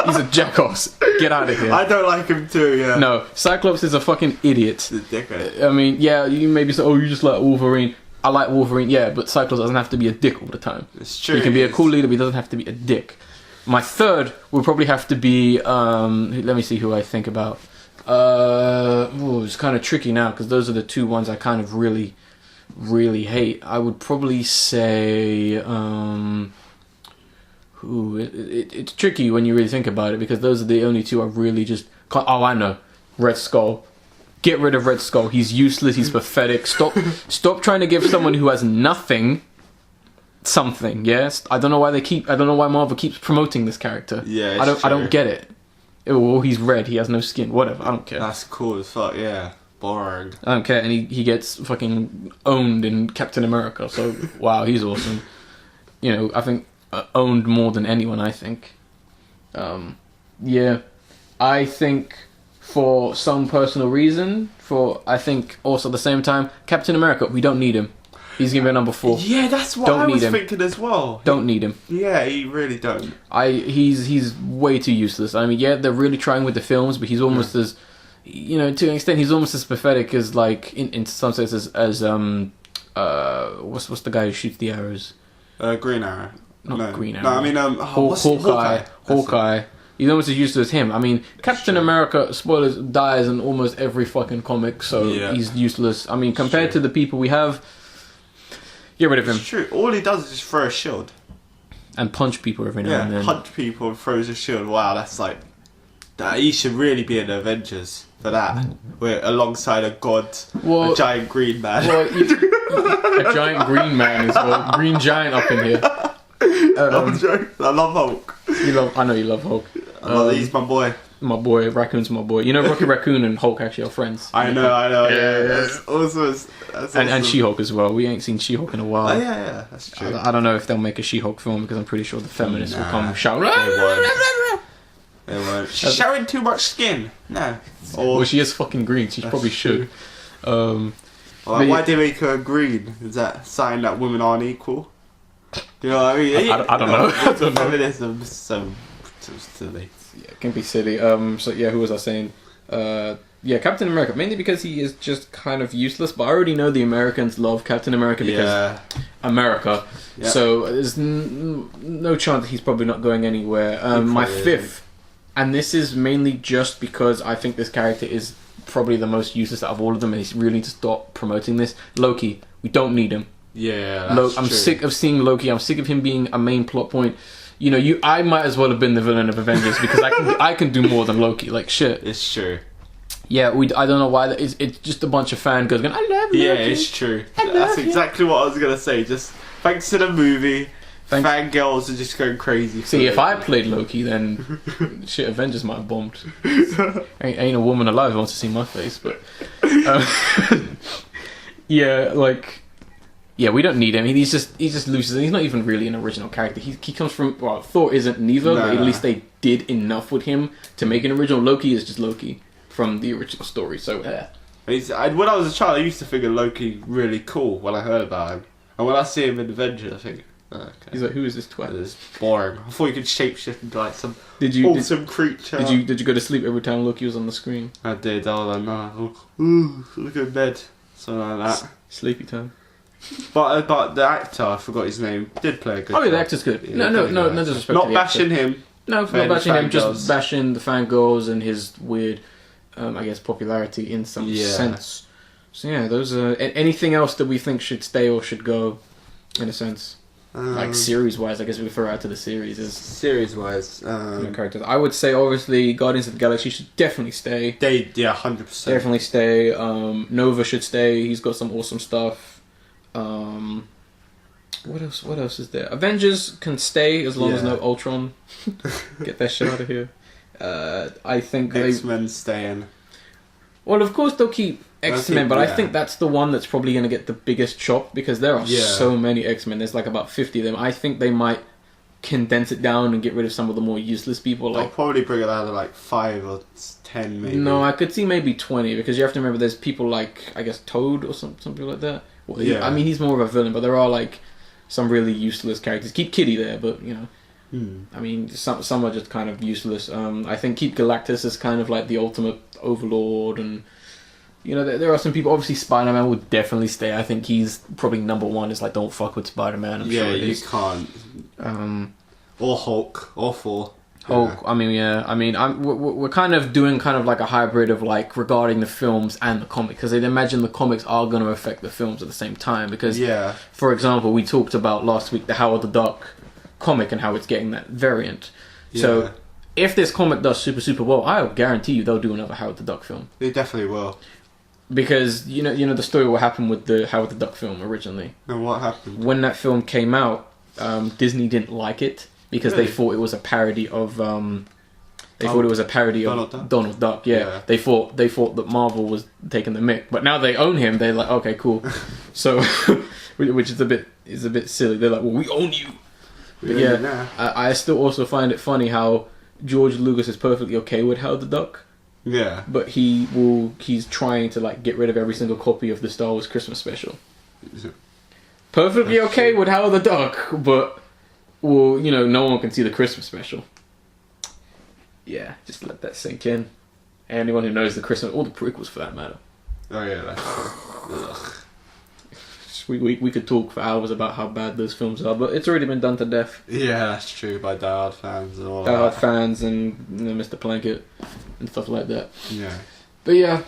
He's a jackass. Get out of here. I don't like him too, yeah. No, Cyclops is a fucking idiot. He's a dickhead. I mean, yeah, you maybe say, oh, you just like Wolverine. I like Wolverine, yeah, but Cyclops doesn't have to be a dick all the time. It's true. He can be a cool leader, but he doesn't have to be a dick. My 3rd would probably have to be, let me see who I think about. It's kind of tricky now, because those are the 2 ones I kind of really, really hate. I would probably say, it's tricky when you really think about it, because those are the only 2 I really just can't. Oh, I know. Red Skull. Get rid of Red Skull. He's useless. He's pathetic. Stop trying to give someone who has nothing something. Yes, I don't know why Marvel keeps promoting this character. Yeah, I don't get it. Oh, he's red. He has no skin. Whatever. I don't care. That's cool as fuck. Yeah, boring. I don't care. And he gets fucking owned in Captain America. So wow, he's awesome. You know, I think owned more than anyone. I think. Yeah, I think. For some personal reason, I think also at the same time, Captain America, we don't need him. He's gonna be number 4. Yeah, that's what I was thinking as well. Don't need him. Yeah, he really don't. He's way too useless. I mean, yeah, they're really trying with the films, but he's almost as, you know, to an extent, he's almost as pathetic as, like, in some senses, as what's the guy who shoots the arrows? Green Arrow. Not Green Arrow. No, I mean, Hawkeye. He's almost as useless as him. I mean, Captain America, spoilers, dies in almost every fucking comic, so he's useless. I mean, compared to the people we have, get rid of him. It's true. All he does is just throw a shield. And punch people every now and then. Punch people and throws a shield. Wow, that's like... He should really be in the Avengers for that. We're alongside a god, a giant green man. Well, a giant green man as well. Green giant up in here. I love Hulk. I know you love Hulk. He's my boy. My boy, Raccoon's my boy. You know, Rocky Raccoon and Hulk actually are friends. I know. Yeah. That's awesome. And She-Hulk as well. We ain't seen She-Hulk in a while. Oh, yeah, that's true. I don't know if they'll make a She-Hulk film because I'm pretty sure the feminists will come shout. They won't. She's showing too much skin. No. Well, she is fucking green. She probably should. Why do they make her green? Is that a sign that women aren't equal? You know what I mean? I don't know. Feminism is so silly. Yeah, it can be silly. So yeah, who was I saying? Yeah, Captain America. Mainly because he is just kind of useless. But I already know the Americans love Captain America because America. Yep. So there's no chance that he's probably not going anywhere. My 5th, and this is mainly just because I think this character is probably the most useless out of all of them, and he's really need to stop promoting this. Loki. We don't need him. Yeah, I'm sick of seeing Loki. I'm sick of him being a main plot point. You know, I might as well have been the villain of Avengers because I can do more than Loki. Like shit. It's true. Yeah, I don't know why. It's just a bunch of fangirls going, I love Loki. Yeah, it's true. That's exactly what I was gonna say. Just thanks to the movie, fangirls are just going crazy. See, if I played Loki, then shit, Avengers might have bombed. Ain't a woman alive who wants to see my face, but yeah, like. Yeah, we don't need him. He's just loses. He's not even really an original character. He comes from Thor isn't neither, but at least they did enough with him to make an original. Loki is just Loki from the original story. So when I was a child, I used to figure Loki really cool when I heard about him, and when I see him in Avengers, I think, okay. He's like, who is this twat? It's boring. I thought you could shapeshift into like some awesome creature. Did you go to sleep every time Loki was on the screen? I did. I was like, no, look at bed, something like that. Sleepy time. But the actor, I forgot his name, did play a good. Oh yeah, the actor's good. No disrespect. Not bashing him. No, not bashing him. Just bashing the fangirls and his weird, I guess, popularity in some sense. So yeah, those are anything else that we think should stay or should go, in a sense. Like series wise, I guess we refer out to the series as series wise characters. I would say obviously Guardians of the Galaxy should definitely stay. 100%. Definitely stay. Nova should stay. He's got some awesome stuff. What else is there? Avengers can stay as long as no Ultron. Get that shit out of here. I think X-Men staying. Well, of course they'll keep X-Men, but I think that's the one that's probably going to get the biggest chop because there are so many X-Men. There's like about 50 of them. I think they might condense it down and get rid of some of the more useless people. They'll probably bring it down to like 5 or 10 maybe. No, I could see maybe 20 because you have to remember there's people like, I guess, Toad or something like that. Well, I mean, he's more of a villain, but there are like some really useless characters. Keep Kitty there, but you know, I mean, some are just kind of useless. I think keep Galactus as kind of like the ultimate overlord, and you know, there are some people. Obviously, Spider-Man will definitely stay. I think he's probably number one. It's like don't fuck with Spider-Man. I'm sure it is. You can't. Or Hulk, or Thor. Hulk. Yeah. I mean, we're kind of doing kind of like a hybrid of like regarding the films and the comic because I'd imagine the comics are going to affect the films at the same time because, for example, we talked about last week the Howard the Duck comic and how it's getting that variant. Yeah. So if this comic does super well, I guarantee you they'll do another Howard the Duck film. They definitely will. Because you know the story what happened with the Howard the Duck film originally. And what happened? When that film came out, Disney didn't like it. Because they thought it was a parody of Donald Duck. Yeah. They thought that Marvel was taking the mick, but now they own him. They're like, okay, cool. So, which is a bit silly. They're like, well, we own you. But I still also find it funny how George Lucas is perfectly okay with Howard the Duck. Yeah. But he's trying to like get rid of every single copy of the Star Wars Christmas special. Perfectly okay with Howard the Duck, but well, you know, no one can see the Christmas special. Yeah, just let that sink in. Anyone who knows the Christmas, all the prequels for that matter. Oh yeah, that's true. We could talk for hours about how bad those films are, but it's already been done to death. Yeah, that's true, by Die fans and all Die that. fans and, you know, Mr. Plankett and stuff like that. Yeah. But yeah,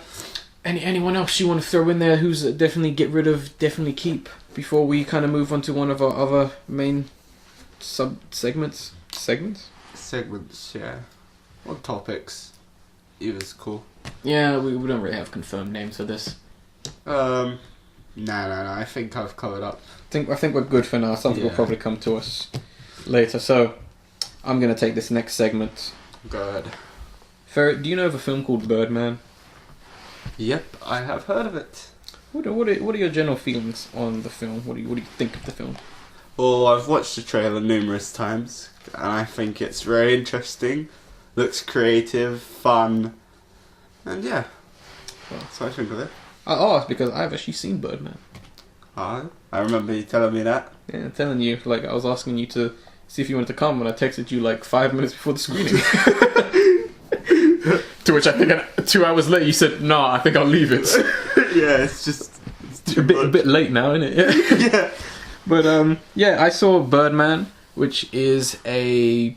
anyone else you want to throw in there who's definitely get rid of, definitely keep, before we kind of move on to one of our other main segments, yeah. What topics? Either's cool. Yeah, we don't really have confirmed names for this. No. I think I've covered up. I think we're good for now. Something will probably come to us later. So, I'm going to take this next segment. Go ahead. Ferret, do you know of a film called Birdman? Yep, I have heard of it. What are your general feelings on the film? What do you think of the film? Well, I've watched the trailer numerous times, and I think it's very interesting. Looks creative, fun, and yeah. That's what I think of it. I asked because I've actually seen Birdman. I remember you telling me that. Yeah, I'm telling you. Like, I was asking you to see if you wanted to come, and I texted you like 5 minutes before the screening. To which I think 2 hours later you said, "Nah, I think I'll leave it." Yeah, it's a bit late now, isn't it? Yeah. Yeah. But yeah, I saw Birdman, which is it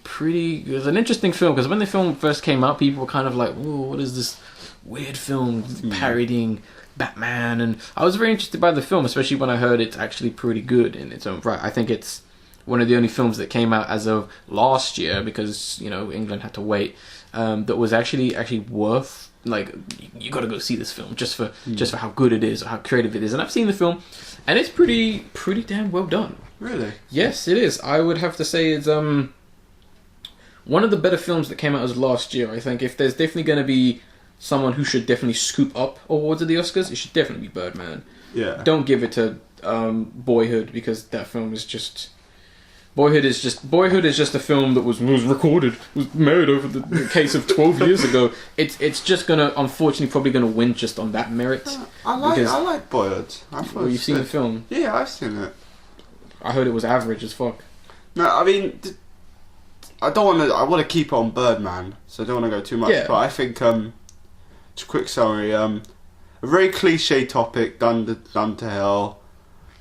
was an interesting film because when the film first came out, people were kind of like, "Whoa, what is this weird film parodying Batman?" And I was very interested by the film, especially when I heard it's actually pretty good in its own right. I think it's one of the only films that came out as of last year because, you know, England had to wait. That was actually worth, like, you got to go see this film just for how good it is, or how creative it is. And I've seen the film, and it's pretty damn well done. Really? Yes, it is. I would have to say it's one of the better films that came out as last year. I think if there's definitely going to be someone who should definitely scoop up awards at the Oscars, it should definitely be Birdman. Yeah. Don't give it to Boyhood, because that film is just... Boyhood is just a film that was recorded, was made over the case of 12 years ago. It's just gonna, unfortunately, probably gonna win just on that merit. I like Boyhood. You've seen the film? Yeah, I've seen it. I heard it was average as fuck. No, I mean, I want to keep on Birdman, so I don't want to go too much. Yeah. But I think, just a quick summary. A very cliche topic, done to hell.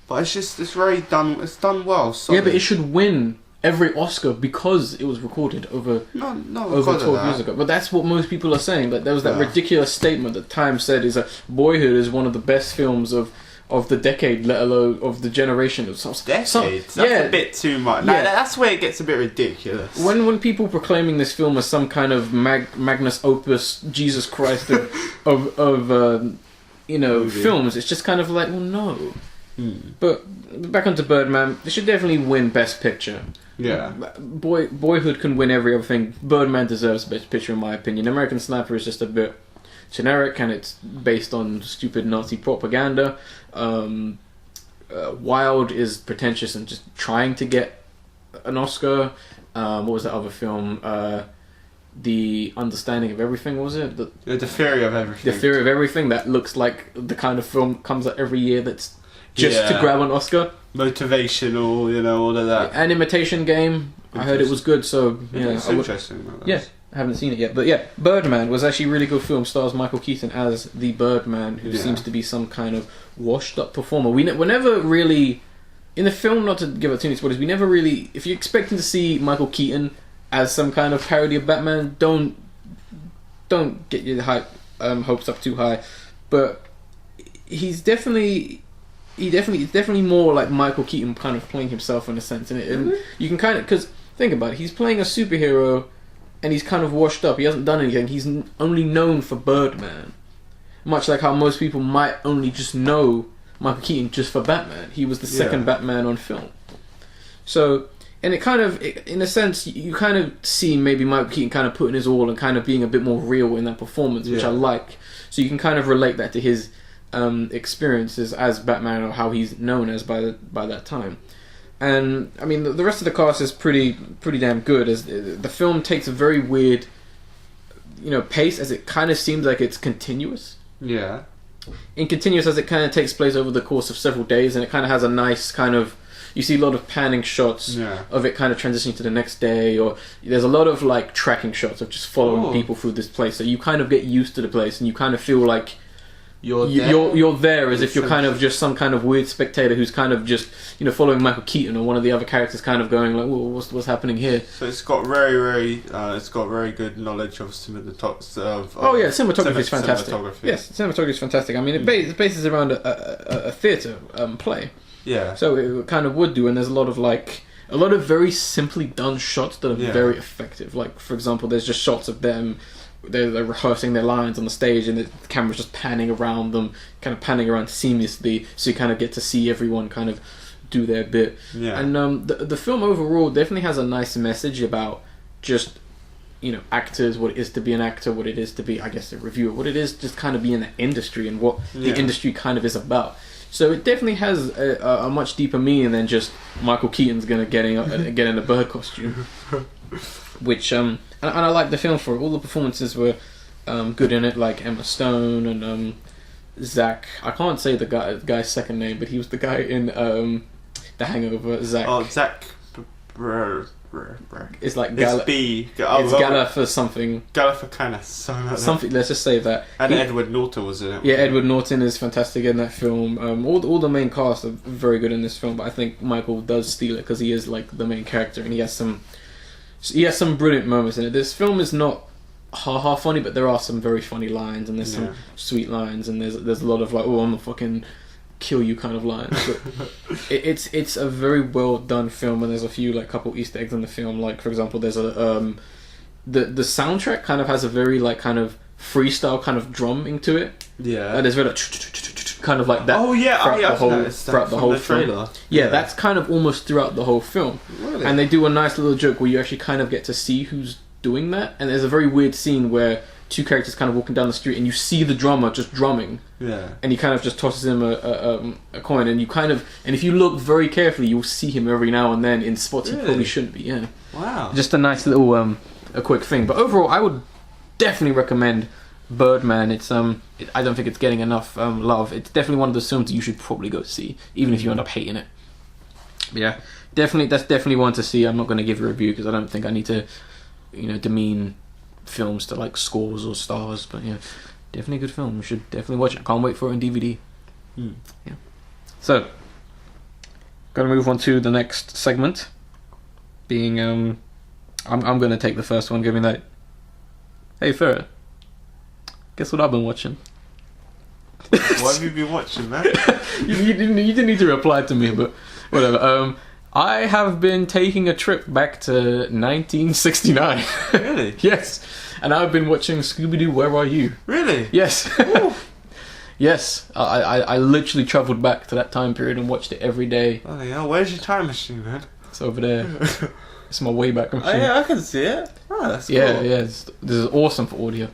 But it's very done. It's done well. Solid. Yeah, but it should win every Oscar because it was recorded over 12 years ago. But that's what most people are saying. That there was that ridiculous statement that Time said is that Boyhood is one of the best films of the decade, let alone of the generation. That's a bit too much. Yeah. That's where it gets a bit ridiculous. When people proclaiming this film as some kind of magnus opus, Jesus Christ of films, it's just kind of like, well, no. But back onto Birdman, they should definitely win Best Picture. Yeah. Boyhood can win every other thing. Birdman deserves Best Picture in my opinion. American Sniper is just a bit generic and it's based on stupid Nazi propaganda. Wild is pretentious and just trying to get an Oscar. What was that other film? The Understanding of Everything, was it? The Theory of Everything. The Theory of Everything. That looks like the kind of film comes out every year that's just to grab an Oscar. Motivational, all of that. An Imitation Game. I heard it was good, so yeah. It's interesting. Yeah, I haven't seen it yet, but yeah, Birdman was actually a really good film. Stars Michael Keaton as the Birdman, who seems to be some kind of washed-up performer. We're never really in the film. Not to give it too many spoilers, we never really. If you're expecting to see Michael Keaton as some kind of parody of Batman, don't get your hopes up too high. But he's definitely more like Michael Keaton kind of playing himself in a sense, and you can kind of, because think about it, he's playing a superhero and he's kind of washed up. He hasn't done anything. He's only known for Birdman, much like how most people might only just know Michael Keaton just for Batman. He was the second Batman on film. So, and it kind of, in a sense, you kind of see maybe Michael Keaton kind of putting his all and kind of being a bit more real in that performance, which I like. So you can kind of relate that to his experiences as Batman, or how he's known as by that time. And I mean, the rest of the cast is pretty damn good. As the film takes a very weird, pace, as it kind of seems like it's continuous. Yeah. continuous as it kind of takes place over the course of several days, and it kind of has a nice kind of, you see a lot of panning shots of it kind of transitioning to the next day, or there's a lot of like tracking shots of just following people through this place, so you kind of get used to the place and you kind of feel like you're there as if you're kind of just some kind of weird spectator who's kind of just, you know, following Michael Keaton or one of the other characters, kind of going like, well, what's happening here? So it's got very good knowledge of cinematography. Cinematography is fantastic. Yes, cinematography is fantastic. I mean, it bases around a theatre play. Yeah. So it kind of would do, and there's a lot of very simply done shots that are very effective. Like, for example, there's just shots of them. They're rehearsing their lines on the stage, and the camera's just panning around them, kind of panning around seamlessly, so you kind of get to see everyone kind of do their bit. Yeah. And the film overall definitely has a nice message about just, you know, actors, what it is to be an actor, what it is to be, I guess, a reviewer, what it is just kind of be in the industry and what the industry kind of is about. So it definitely has a much deeper meaning than just Michael Keaton's gonna get in a bird costume, which and I like the film for it. All the performances were good in it, like Emma Stone and Zach. I can't say the guy's second name, but he was the guy in The Hangover. Zach. Oh, Zach. It's like It's Gala for something. Gala for kind of something. Let's just say that. And Edward Norton was in it. Yeah, Edward Norton is fantastic in that film. All the main cast are very good in this film, but I think Michael does steal it because he is like the main character, and he has some brilliant moments in it. This film is not ha funny, but there are some very funny lines, and there's some sweet lines, and there's a lot of like, oh, I'm gonna fucking kill you kind of lines. But it's a very well done film, and there's a few like couple Easter eggs in the film. Like, for example, there's a the soundtrack kind of has a very like kind of freestyle kind of drumming to it. Yeah, there's very like, kind of like that. Oh yeah, throughout the whole trailer. Yeah, that's kind of almost throughout the whole film. Really? And they do a nice little joke where you actually kind of get to see who's doing that. And there's a very weird scene where two characters kind of walking down the street, and you see the drummer just drumming. Yeah. And he kind of just tosses him a coin, and you kind of, and if you look very carefully, you'll see him every now and then in spots he probably shouldn't be. Yeah. Wow. Just a nice little a quick thing. But overall, I would definitely recommend Birdman. It's I don't think it's getting enough love. It's definitely one of those films that you should probably go see, even if you end up hating it. But yeah, that's definitely one to see. I'm not going to give a review because I don't think I need to, you know, demean films to like scores or stars. But yeah, definitely a good film. You should definitely watch it. I can't wait for it on DVD. Yeah. So, gonna move on to the next segment. Being I'm gonna take the first one, giving that. Hey Ferret, guess what I've been watching? What have you been watching, man? you didn't need to reply to me, but whatever. I have been taking a trip back to 1969. Really? Yes. And I've been watching Scooby-Doo, Where Are You? Really? Yes. Yes. I literally travelled back to that time period and watched it every day. Oh yeah, where's your time machine, man? It's over there. It's my Wayback Machine. Oh yeah, I can see it. Oh, that's cool. Yeah. This is awesome for audio.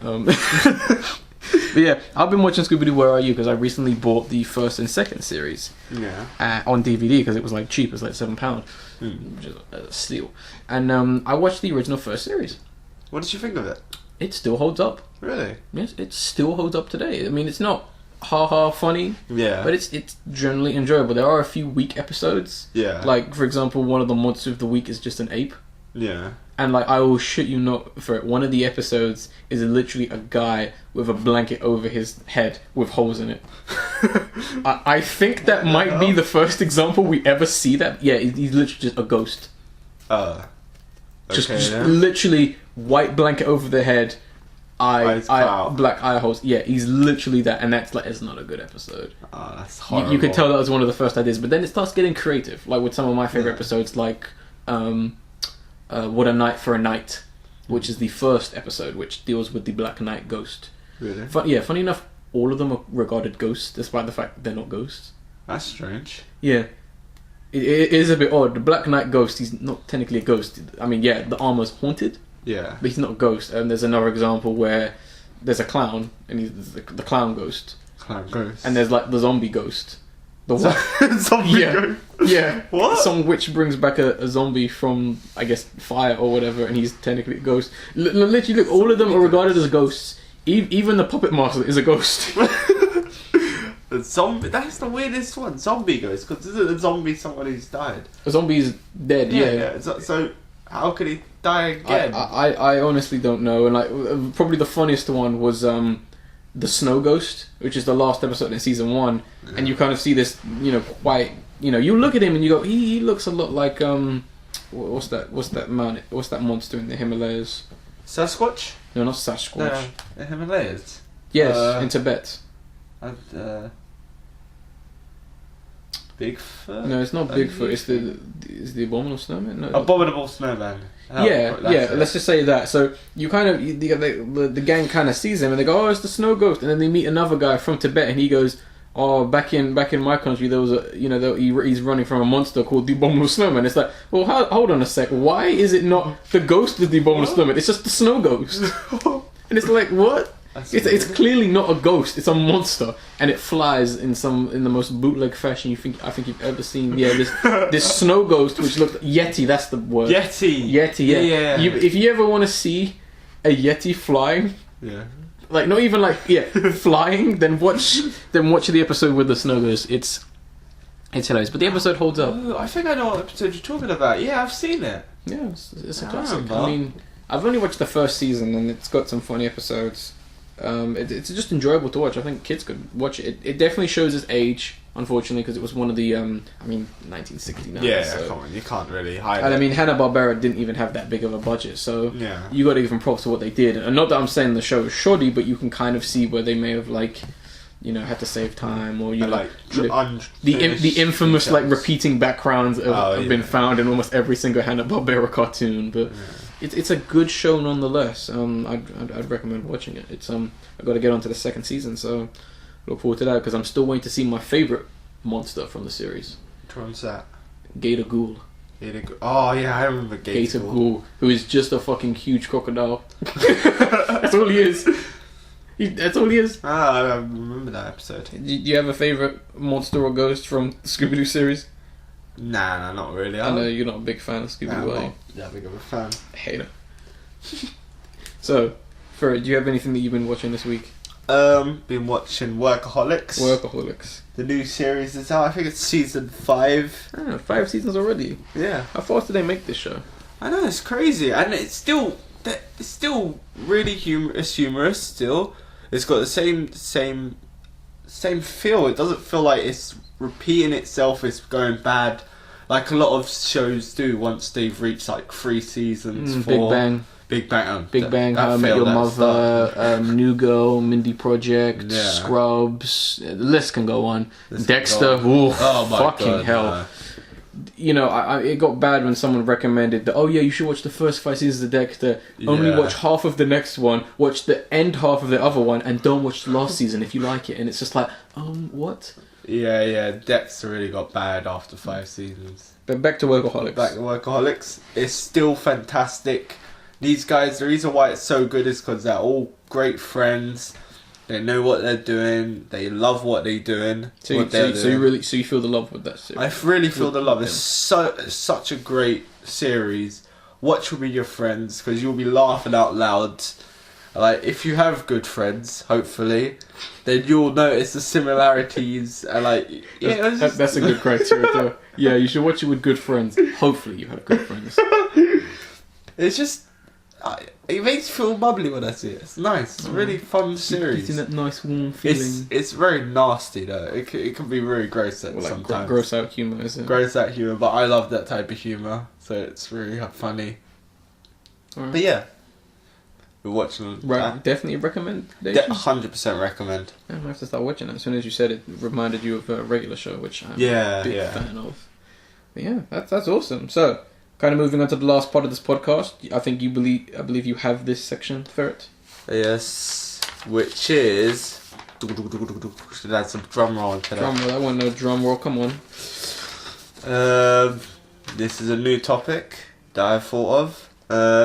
But yeah, I've been watching Scooby-Doo, Where Are You? Because I recently bought the first and second series on DVD because it was like cheap. It was like £7, which is a steal. And I watched the original first series. What did you think of it? It still holds up. Really? Yes, it still holds up today. I mean, it's not ha funny. Yeah. But it's generally enjoyable. There are a few weak episodes. Yeah. Like, for example, one of the monsters of the week is just an ape. Yeah. And like, I will shit you not for it. One of the episodes is literally a guy with a blanket over his head with holes in it. I think that might be the first example we ever see that. Yeah, he's literally just a ghost. Okay, just literally white blanket over the head, black eye holes. Yeah, he's literally that, and that's like, it's not a good episode. Oh, that's horrible. You could tell that was one of the first ideas, but then it starts getting creative, like with some of my favorite episodes, like What a Night for a Night, which is the first episode, which deals with the Black Knight ghost. Really? Funny enough, all of them are regarded ghosts, despite the fact that they're not ghosts. That's strange. Yeah. It is a bit odd. The Black Knight ghost, he's not technically a ghost. I mean, yeah, the armor's haunted. Yeah. But he's not a ghost. And there's another example where there's a clown, and he's the clown ghost. Clown ghost. And there's like the zombie ghost. The zombie ghost? Yeah. What? Some witch brings back a zombie from, I guess, fire or whatever, and he's technically a ghost. Literally, look, all of them are regarded as ghosts. Even the puppet master is a ghost. A zombie. That's the weirdest one. Zombie ghost. Because isn't a zombie someone who's died? A zombie's dead. Yeah. So how could he die again? I honestly don't know. And like probably the funniest one was the snow ghost, which is the last episode in season 1, and you kind of see this, quite, you look at him and you go, he looks a lot like what's that monster in the Himalayas? Sasquatch? No, not Sasquatch. No, the Himalayas. Yes, in Tibet. Bigfoot? No, it's not Bigfoot. It's the abominable snowman. No, Abominable snowman. Yeah. Let's just say that. So you kind of the gang kind of sees him and they go, "Oh, it's the snow ghost," and then they meet another guy from Tibet and he goes, "Oh, back in my country there was he's running from a monster called the abominable snowman." It's like, well, hold on a sec. Why is it not the ghost of the abominable snowman? It's just the snow ghost. And it's like, what? It's clearly not a ghost. It's a monster, and it flies in the most bootleg fashion I think you've ever seen. Yeah, this snow ghost which looked Yeti. That's the word. Yeti. Yeah. If you ever want to see a Yeti flying, like not even like flying, then watch the episode with the snow ghost. It's hilarious, but the episode holds up. Oh, I think I know what episode you're talking about. Yeah, I've seen it. Yeah, it's a classic. I mean, I've only watched the first season, and it's got some funny episodes. It's just enjoyable to watch. I think kids could watch it. It definitely shows its age, unfortunately, because it was one of the 1969. Yeah, so. come on, you can't really hide And it. I mean, Hanna-Barbera didn't even have that big of a budget, so you got to give them props to what they did. And not that I'm saying the show is shoddy, but you can kind of see where they may have had to save time, or the infamous details. Repeating backgrounds have been found in almost every single Hanna-Barbera cartoon, but. It's a good show nonetheless. I'd recommend watching it. It's I've got to get onto the second season, so look forward to that because I'm still waiting to see my favourite monster from the series. Which one's that? Gator Ghoul. Oh yeah, I remember Gator Ghoul, who is just a fucking huge crocodile. That's all he is. That's all he is. I don't remember that episode. Do you have a favourite monster or ghost from the Scooby-Doo series? Nah, not really. I know you're not a big fan of Scooby-Doo, are you? That big of a fan. Hater. So, Ferret, do you have anything that you've been watching this week? Been watching Workaholics. The new series is out. I think it's season 5. 5 seasons already. Yeah. How fast did they make this show? I know, it's crazy, and it's still really humorous. Still, it's got the same feel. It doesn't feel like it's repeating itself. It's going bad. Like a lot of shows do once they've reached 3 seasons. 4. Big Bang, How I Met Your Mother, New Girl, Mindy Project, Scrubs. The list can go on. Dexter. Oh my fucking hell! No. It got bad when someone recommended that. Oh yeah, you should watch the first 5 seasons of Dexter. Only watch half of the next one. Watch the end half of the other one, and don't watch the last season if you like it. And it's just like, what? Yeah, Dexter really got bad after 5 seasons. But back to Workaholics. It's still fantastic. These guys, the reason why it's so good is because they're all great friends. They know what they're doing. They love what they're doing. So you feel the love with that series? I really feel the love. It's such a great series. Watch with your friends because you'll be laughing out loud. If you have good friends, hopefully, then you'll notice the similarities. That's a good criteria too. Yeah, you should watch it with good friends. Hopefully, you have good friends. It's just, it makes me feel bubbly when I see it. It's nice. It's a really fun series. Getting that nice warm feeling. It's very nasty though. It can be very gross sometimes. Gross out humour, isn't it? Gross out humour, but I love that type of humour, so it's really funny. Right. But yeah. We're watching. Definitely recommend. 100% recommend. I have to start watching it. As soon as you said it, reminded you of a regular show, which I'm a big fan of. But yeah, that's awesome. So, kind of moving on to the last part of this podcast. I believe you have this section, Ferret. Yes, which is. Should add some drum roll into that. Drum roll. I want no drum roll. Come on. This is a new topic that I thought of.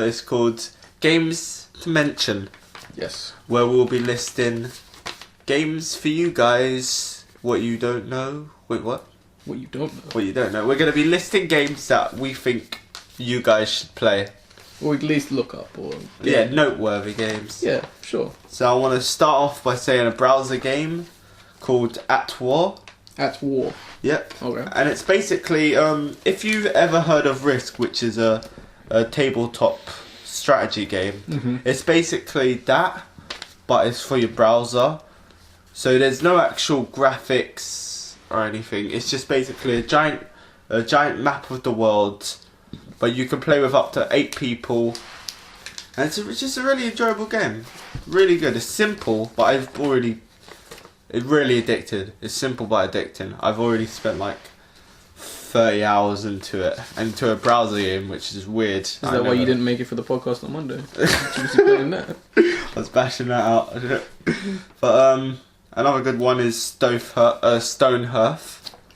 It's called Games to Mention. Yes. Where we'll be listing games for you guys. What you don't know. Wait, what? What you don't know. What you don't know. We're going to be listing games that we think you guys should play. Or at least look up. Or noteworthy games. Yeah, sure. So I want to start off by saying a browser game called At War. At War. Yep. Okay. And it's basically, if you've ever heard of Risk, which is a tabletop strategy game, it's basically that, but it's for your browser. So there's no actual graphics or anything. It's just basically a giant map of the world, but you can play with up to 8 people. And it's just a really enjoyable game. Really good. It's simple, but it's really addicted. It's simple but addicting. I've already spent like 30 hours into a browser game, which is weird. Is that why you didn't make it for the podcast on Monday? You was playing that? I was bashing that out. But another good one is Stonehearth.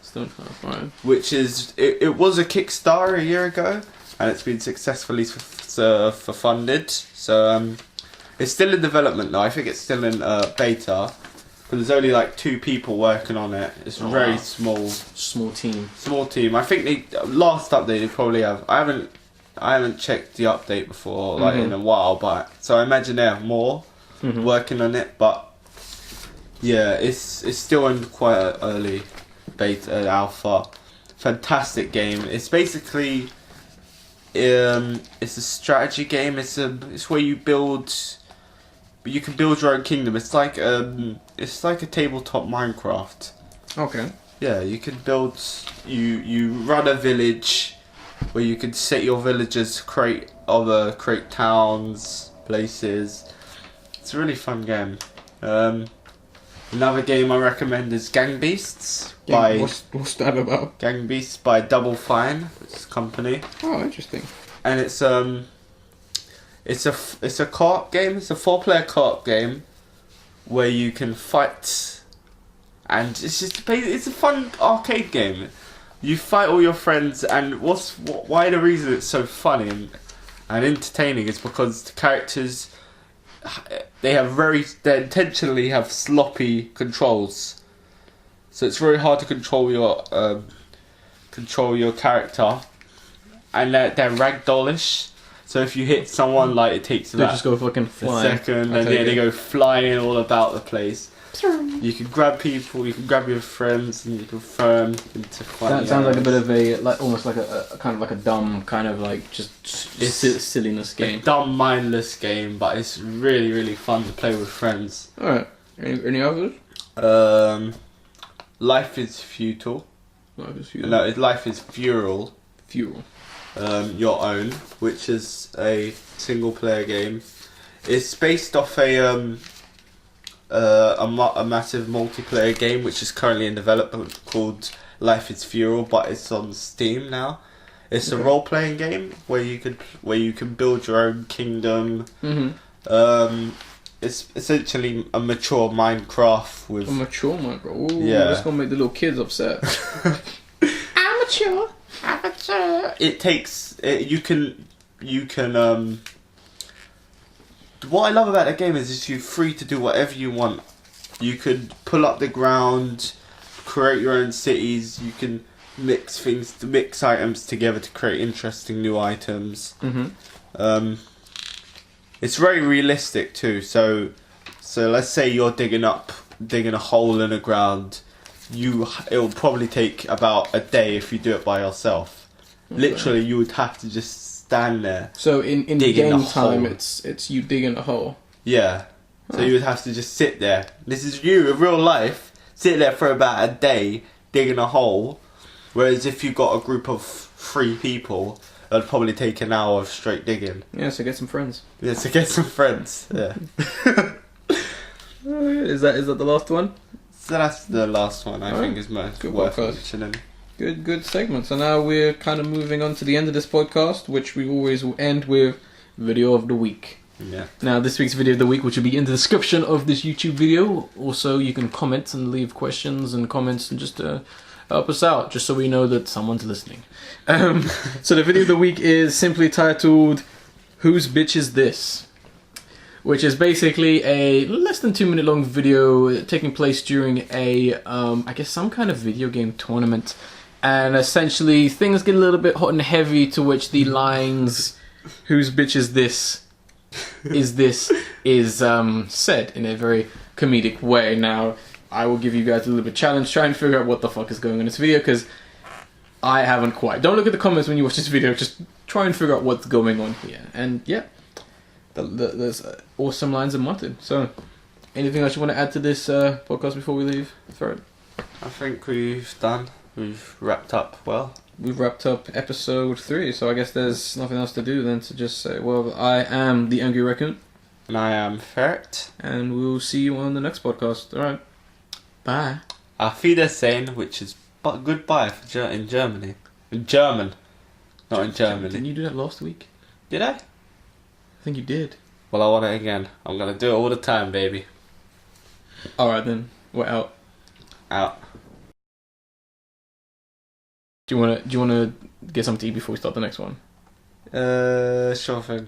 Stonehearth, right. Which is, it was a Kickstarter a year ago, and it's been successfully funded. So it's still in development though. I think it's still in beta. But there's only like 2 people working on it. It's very small. Small team. Small team. I think last update they probably have. I haven't checked the update before, like in a while, but so I imagine they have more working on it. But yeah, it's still in quite an early beta alpha. Fantastic game. It's basically it's a strategy game. It's where you build. You can build your own kingdom. It's like a tabletop Minecraft. Okay. Yeah, you can build. You run a village, where you can set your villagers, create towns, places. It's a really fun game. Another game I recommend is Gang Beasts What's that about? Gang Beasts by Double Fine. It's a company. Oh, interesting. And it's a co-op game. It's a 4-player co-op game where you can fight, and it's a fun arcade game. You fight all your friends, and why the reason it's so funny and entertaining is because the characters they intentionally have sloppy controls, so it's very hard to control your character, and they're ragdollish. So if you hit someone, like it takes they just go fucking flying. A second, and then they go flying all about the place. You can grab people, you can grab your friends, and you can throw them into fun. That sounds like a bit of almost like a kind of like a dumb kind of like just silliness game. A dumb, mindless game, but it's really, really fun to play with friends. All right. Any others? Life is Futile. Life is Futile. No, Life is Fural. Fural. Your Own, which is a single player game. It's based off a massive multiplayer game which is currently in development called Life is Fural, but it's on Steam now. It's a role playing game where you can build your own kingdom. It's essentially a mature Minecraft with a mature Minecraft. Ooh, yeah. That's gonna make the little kids upset. Amateur. It takes you can what I love about the game is you're free to do whatever you want. You could pull up the ground, create your own cities. You can mix items together to create interesting new items. It's very realistic too. So let's say you're digging a hole in the ground. It'll probably take about a day if you do it by yourself. Okay. Literally, you would have to just stand there. So in game time, it's you digging a hole. Yeah. So you would have to just sit there. This is you in real life. Sit there for about a day digging a hole. Whereas if you got a group of 3 people, it'd probably take an hour of straight digging. Yeah. So get some friends. Yeah. So get some friends. Yeah. Is that the last one? So that's the last one. I think is most worth mentioning. Good segment. So now we're kind of moving on to the end of this podcast, which we always end with video of the week. Yeah. Now this week's video of the week, which will be in the description of this YouTube video. Also, you can comment and leave questions and comments and just help us out, just so we know that someone's listening. So the video of the week is simply titled "Whose Bitch Is This?" which is basically a less than 2 minute long video taking place during a, I guess some kind of video game tournament. And essentially things get a little bit hot and heavy, to which the lines, "Whose bitch is this?" is said in a very comedic way. Now, I will give you guys a little bit of challenge. Try and figure out what the fuck is going on in this video, because I haven't quite. Don't look at the comments when you watch this video. Just try and figure out what's going on here. And yeah, there's awesome lines in Martin. So, anything else you want to add to this podcast before we leave? Ferret? I think we've wrapped up well. We've wrapped up episode 3, so I guess there's nothing else to do than to just say, well, I am the Angry Raccoon. And I am Ferret. And we'll see you on the next podcast. Alright. Bye. Auf Wiedersehen, which is goodbye in Germany. In German. Not in Germany. Didn't you do that last week? Did I? I think you did. Well, I want it again. I'm going to do it all the time, baby. Alright then. We're out. Out. Do you wanna get something to eat before we start the next one? Sure thing.